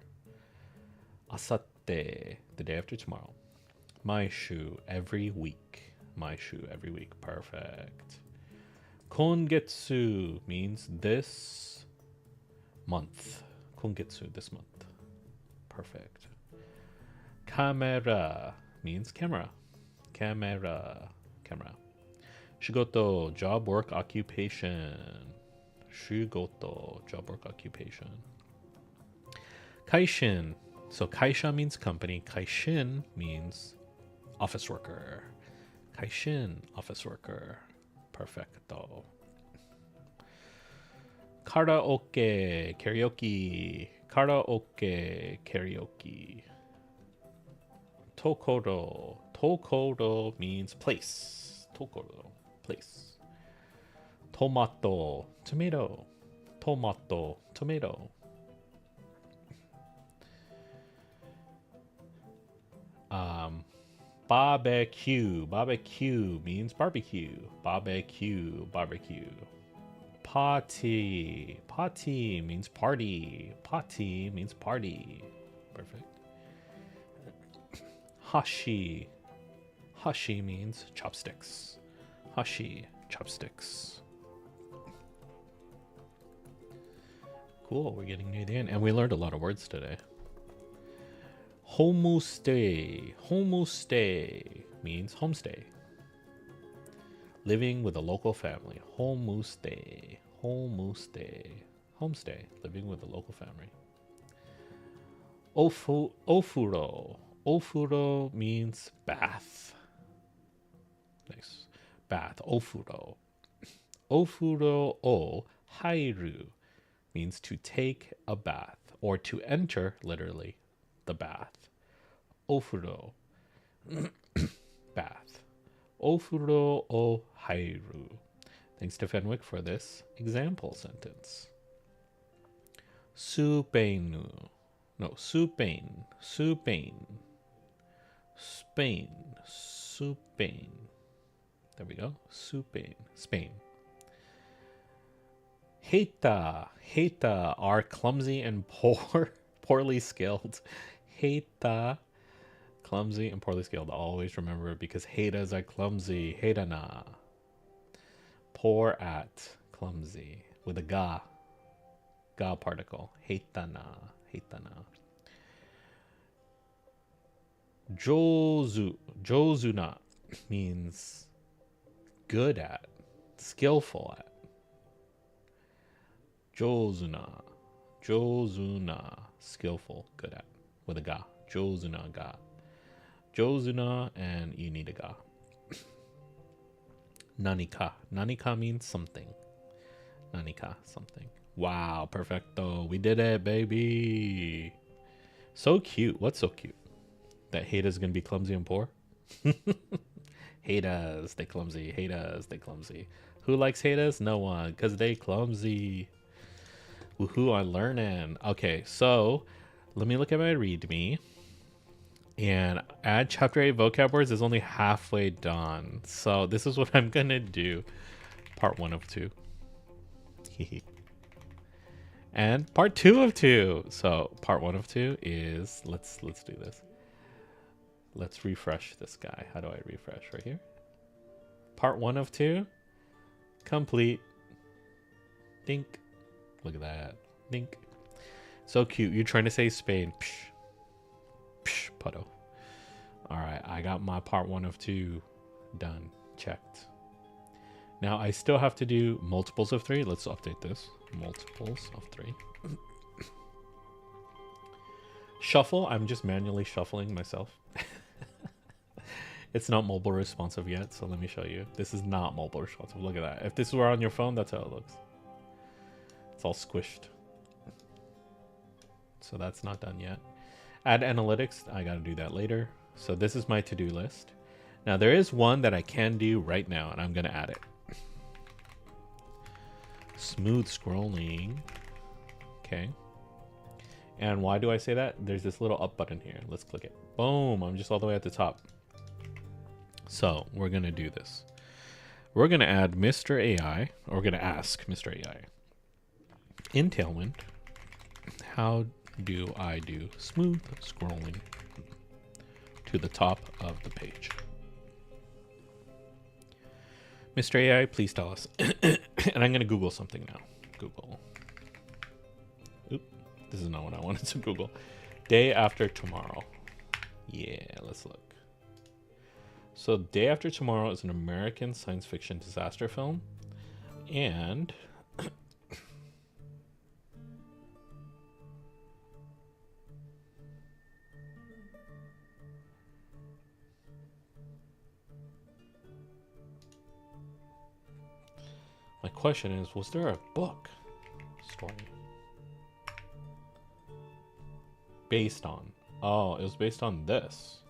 Asate, the day after tomorrow. Maishu, every week. Maishu, every week. Perfect. Kongetsu means this month. Kongetsu, this month. Perfect. Kamera means camera. Camera. Shigoto, job, work, occupation. Shigoto, job, work, occupation. Kaishin. So kaisha means company. Kaishin means office worker. Kaishin, office worker. Perfecto. Karaoke, karaoke. Karaoke, karaoke. Tokoro. Tokoro means place. Tokoro, place. Tomato, tomato. Tomato, tomato. Barbecue. Barbecue means barbecue. Barbecue, barbecue. Party. Party means party. Party means party. Perfect. Hashi. Hashi means chopsticks. Hashi, chopsticks. Cool, we're getting near the end. And we learned a lot of words today. Homestay. Homestay means homestay. Living with a local family. Homestay. Homestay. Homestay. Living with a local family. Ofuro. Ofuro means bath. Nice. Bath. Ofuro. Ofuro o hairu means to take a bath or to enter, literally, the bath. Ofuro. Bath. Ofuro o hairu. Thanks to Fenwick for this example sentence. Supainu. No, Supain. Supain. Spain. Supain. There we go. Supain. Spain. Heta. Heta are clumsy and poorly skilled. Heta. Clumsy and poorly skilled. Always remember because hetas are clumsy. Hetana. Poor at. Clumsy. With a ga. Ga particle. Hetana. Hetana. Jozu. Jozuna means good at. Skillful at. Jozuna. Jozuna. Skillful. Good at. With a ga. Jozuna ga. Jozuna and you need a ga. Nanika. Nanika means something. Nanika, something. Wow, perfecto. We did it, baby. So cute. What's so cute? That Hada's gonna be clumsy and poor? Hadas, they clumsy. Hadas, they clumsy. Who likes Hadas? No one, because they clumsy. Woohoo, I'm learning. Okay, so let me look at my readme. And add chapter 8 vocab words is only halfway done. So this is what I'm gonna do. Part 1 of 2. And part 2 of 2. So part 1 of 2 is let's do this. Let's refresh this guy. How do I refresh? Right here. Part 1 of 2 complete. Dink. Look at that. Dink. So cute. You're trying to say Spain. Psh. Puddle. All right, I got my part 1 of 2 done, checked. Now I still have to do multiples of 3. Let's update this. Multiples of 3. Shuffle, I'm just manually shuffling myself. It's not mobile responsive yet, so let me show you. This is not mobile responsive. Look at that. If this were on your phone, that's how it looks. It's all squished. So that's not done yet. Add analytics, I gotta do that later. So this is my to-do list. Now there is one that I can do right now, and I'm gonna add it. Smooth scrolling. Okay. And why do I say that? There's this little up button here. Let's click it. Boom, I'm just all the way at the top. So we're gonna do this. We're gonna add Mr. AI, or we're gonna ask Mr. AI. In Tailwind, how do I do smooth scrolling to the top of the page? Mr. AI, please tell us. And I'm going to Google something now. Google. Oop, this is not what I wanted to Google. Day After Tomorrow. Yeah, let's look. So Day After Tomorrow is an American science fiction disaster film. And my question is, was there a book story based on? Oh, it was based on this.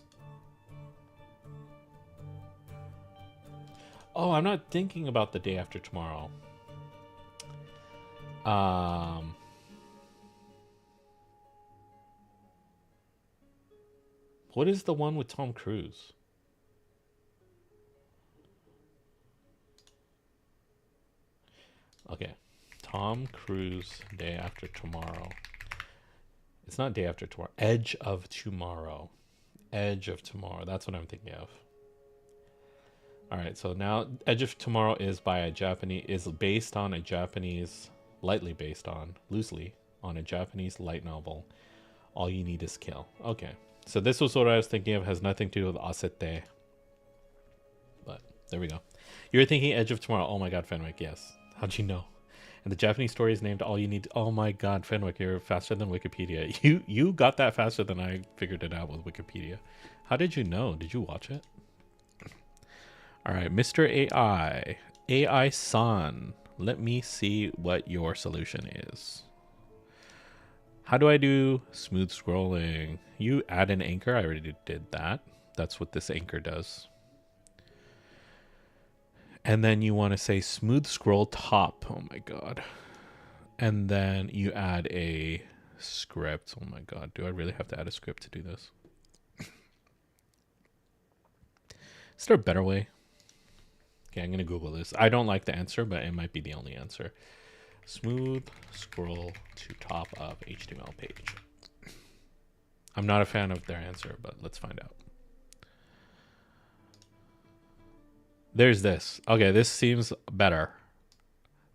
Oh, I'm not thinking about The Day After Tomorrow. What is the one with Tom Cruise? Okay, Tom Cruise, Day After Tomorrow. It's not Day After Tomorrow. Edge of Tomorrow. Edge of Tomorrow. That's what I'm thinking of. All right, so now Edge of Tomorrow is by a Japanese, is based on a Japanese, lightly based on, loosely, on a Japanese light novel. All You Need Is Kill. Okay, so this was what I was thinking of. Has nothing to do with Asete. But there we go. You were thinking Edge of Tomorrow. Oh my God, Fenwick, yes. How'd you know? And the Japanese story is named All You Need. Oh my God, Fenwick, you're faster than Wikipedia. You got that faster than I figured it out with Wikipedia. How did you know? Did you watch it? All right, Mr. AI. AI-san. Let me see what your solution is. How do I do smooth scrolling? You add an anchor. I already did that. That's what this anchor does. And then you want to say smooth scroll top. Oh my God. And then you add a script. Oh my God. Do I really have to add a script to do this? Is there a better way? Okay, I'm going to Google this. I don't like the answer, but it might be the only answer. Smooth scroll to top of HTML page. I'm not a fan of their answer, but let's find out. There's this. Okay, this seems better.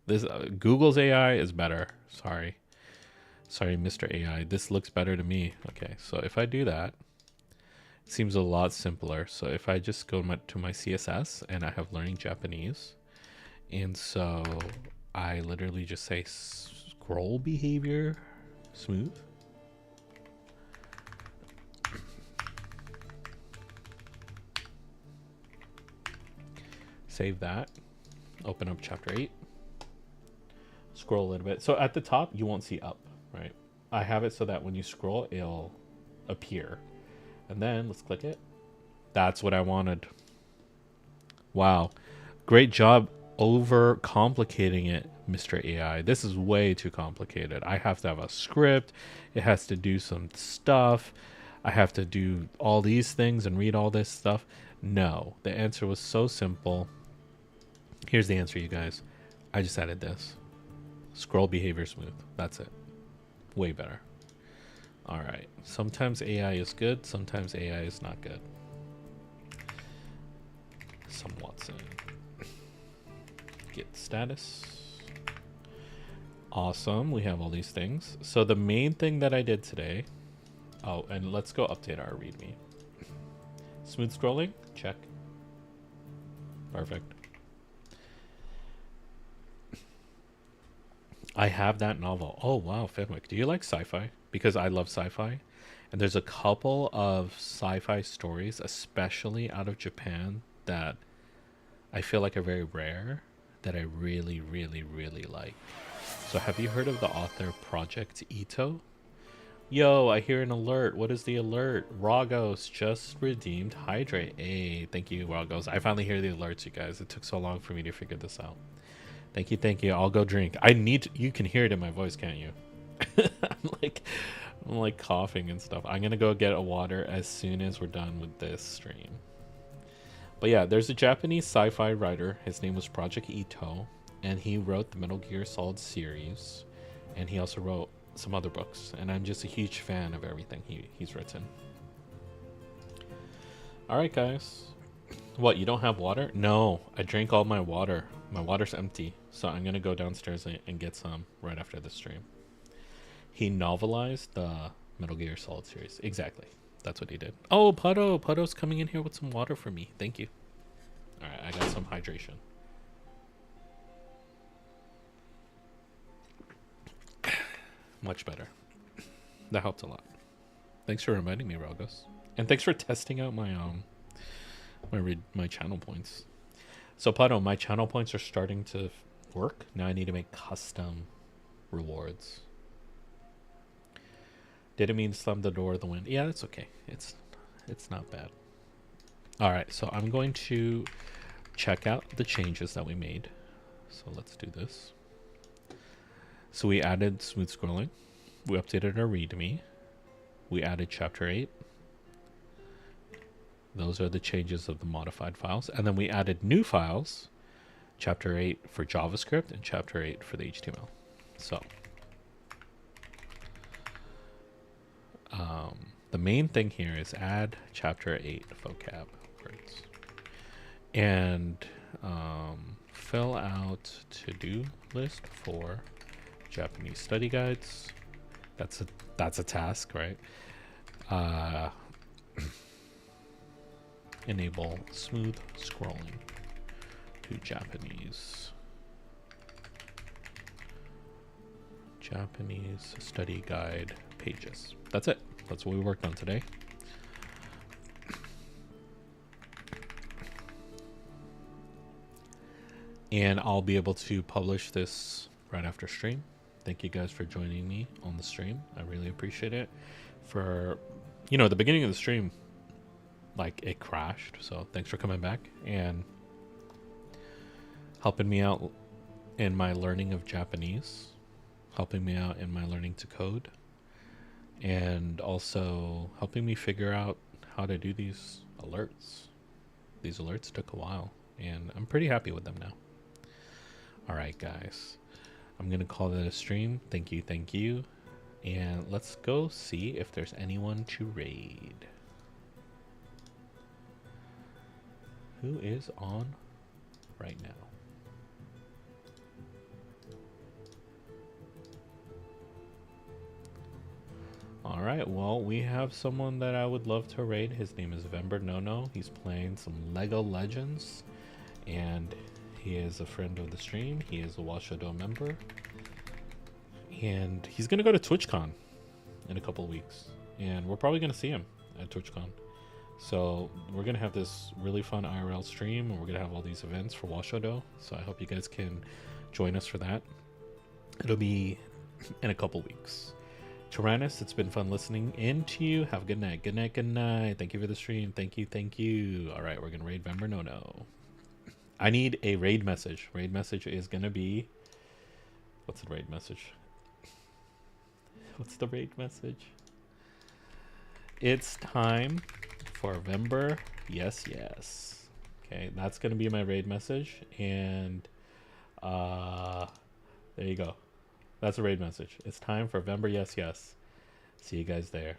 This Google's AI is better. Sorry, Mr. AI. This looks better to me. Okay, so if I do that, it seems a lot simpler. So if I just go to my CSS and I have learning Japanese, and so I literally just say scroll behavior smooth. Save that. Open up chapter 8. Scroll a little bit. So at the top, you won't see up, right? I have it so that when you scroll, it'll appear. And then let's click it. That's what I wanted. Wow. Great job over complicating it, Mr. AI. This is way too complicated. I have to have a script. It has to do some stuff. I have to do all these things and read all this stuff. No, the answer was so simple. Here's the answer, you guys. I just added this. Scroll behavior smooth. That's it. Way better. All right. Sometimes AI is good. Sometimes AI is not good. Some Watson. Get status. Awesome. We have all these things. So the main thing that I did today Oh, and let's go update our readme. Smooth scrolling? Check. Perfect. I have that novel. Oh, wow, Fenwick. Do you like sci-fi? Because I love sci-fi. And there's a couple of sci-fi stories, especially out of Japan, that I feel like are very rare, that I really, really, really like. So have you heard of the author Project Ito? Yo, I hear an alert. What is the alert? Ragos just redeemed Hydrate. Hey, thank you, Ragos. I finally hear the alerts, you guys. It took so long for me to figure this out. Thank you, thank you. I'll go drink. I need to, you can hear it in my voice, can't you? I'm like I'm like coughing and stuff. I'm gonna go get a water as soon as we're done with this stream. But yeah, there's a Japanese sci-fi writer. His name was Project Ito, and he wrote the Metal Gear Solid series, and he also wrote some other books. And I'm just a huge fan of everything he's written. All right, guys. What, you don't have water? No, I drank all my water. My water's empty, so I'm gonna go downstairs and get some right after the stream. He novelized the Metal Gear Solid series. Exactly. That's what he did. Oh, Puddle. Puddle's coming in here with some water for me. Thank you. All right, I got some hydration. Much better. That helped a lot. Thanks for reminding me, Rogos. And thanks for testing out my my channel points. So Puddle, my channel points are starting to work. Now I need to make custom rewards. Didn't mean to slam the door of the wind. Yeah, it's okay. It's not bad. All right, so I'm going to check out the changes that we made. So let's do this. So we added smooth scrolling. We updated our README. We added chapter 8. Those are the changes of the modified files. And then we added new files, chapter 8 for JavaScript and chapter 8 for the HTML. So the main thing here is add chapter 8 vocab words. And fill out to-do list for Japanese study guides. That's a task, right? Enable smooth scrolling to Japanese study guide pages. That's it. That's what we worked on today. And I'll be able to publish this right after stream. Thank you guys for joining me on the stream. I really appreciate it. For, the beginning of the stream, like, it crashed. So thanks for coming back and helping me out in my learning of Japanese, helping me out in my learning to code, and also helping me figure out how to do these alerts. These alerts took a while, and I'm pretty happy with them now. All right, guys. I'm going to call that a stream. Thank you. And let's go see if there's anyone to raid. Who is on right now? All right, well, we have someone that I would love to raid. His name is Vember Nono. He's playing some Lego Legends, and he is a friend of the stream. He is a Washodo member, and he's gonna go to TwitchCon in a couple of weeks, and we're probably gonna see him at TwitchCon. So we're gonna have this really fun IRL stream, and we're gonna have all these events for Washodo. So I hope you guys can join us for that. It'll be in a couple weeks. Tyrannus, it's been fun listening in to you. Have a good night. Good night. Good night. Thank you for the stream. Thank you. All right, we're gonna raid Vember Nono. I need a raid message. Raid message is gonna be, what's the raid message? What's the raid message? It's time for Vember. Yes. Okay, that's gonna be my raid message, and there you go. That's a raid message. It's time for Vember. Yes. See you guys there.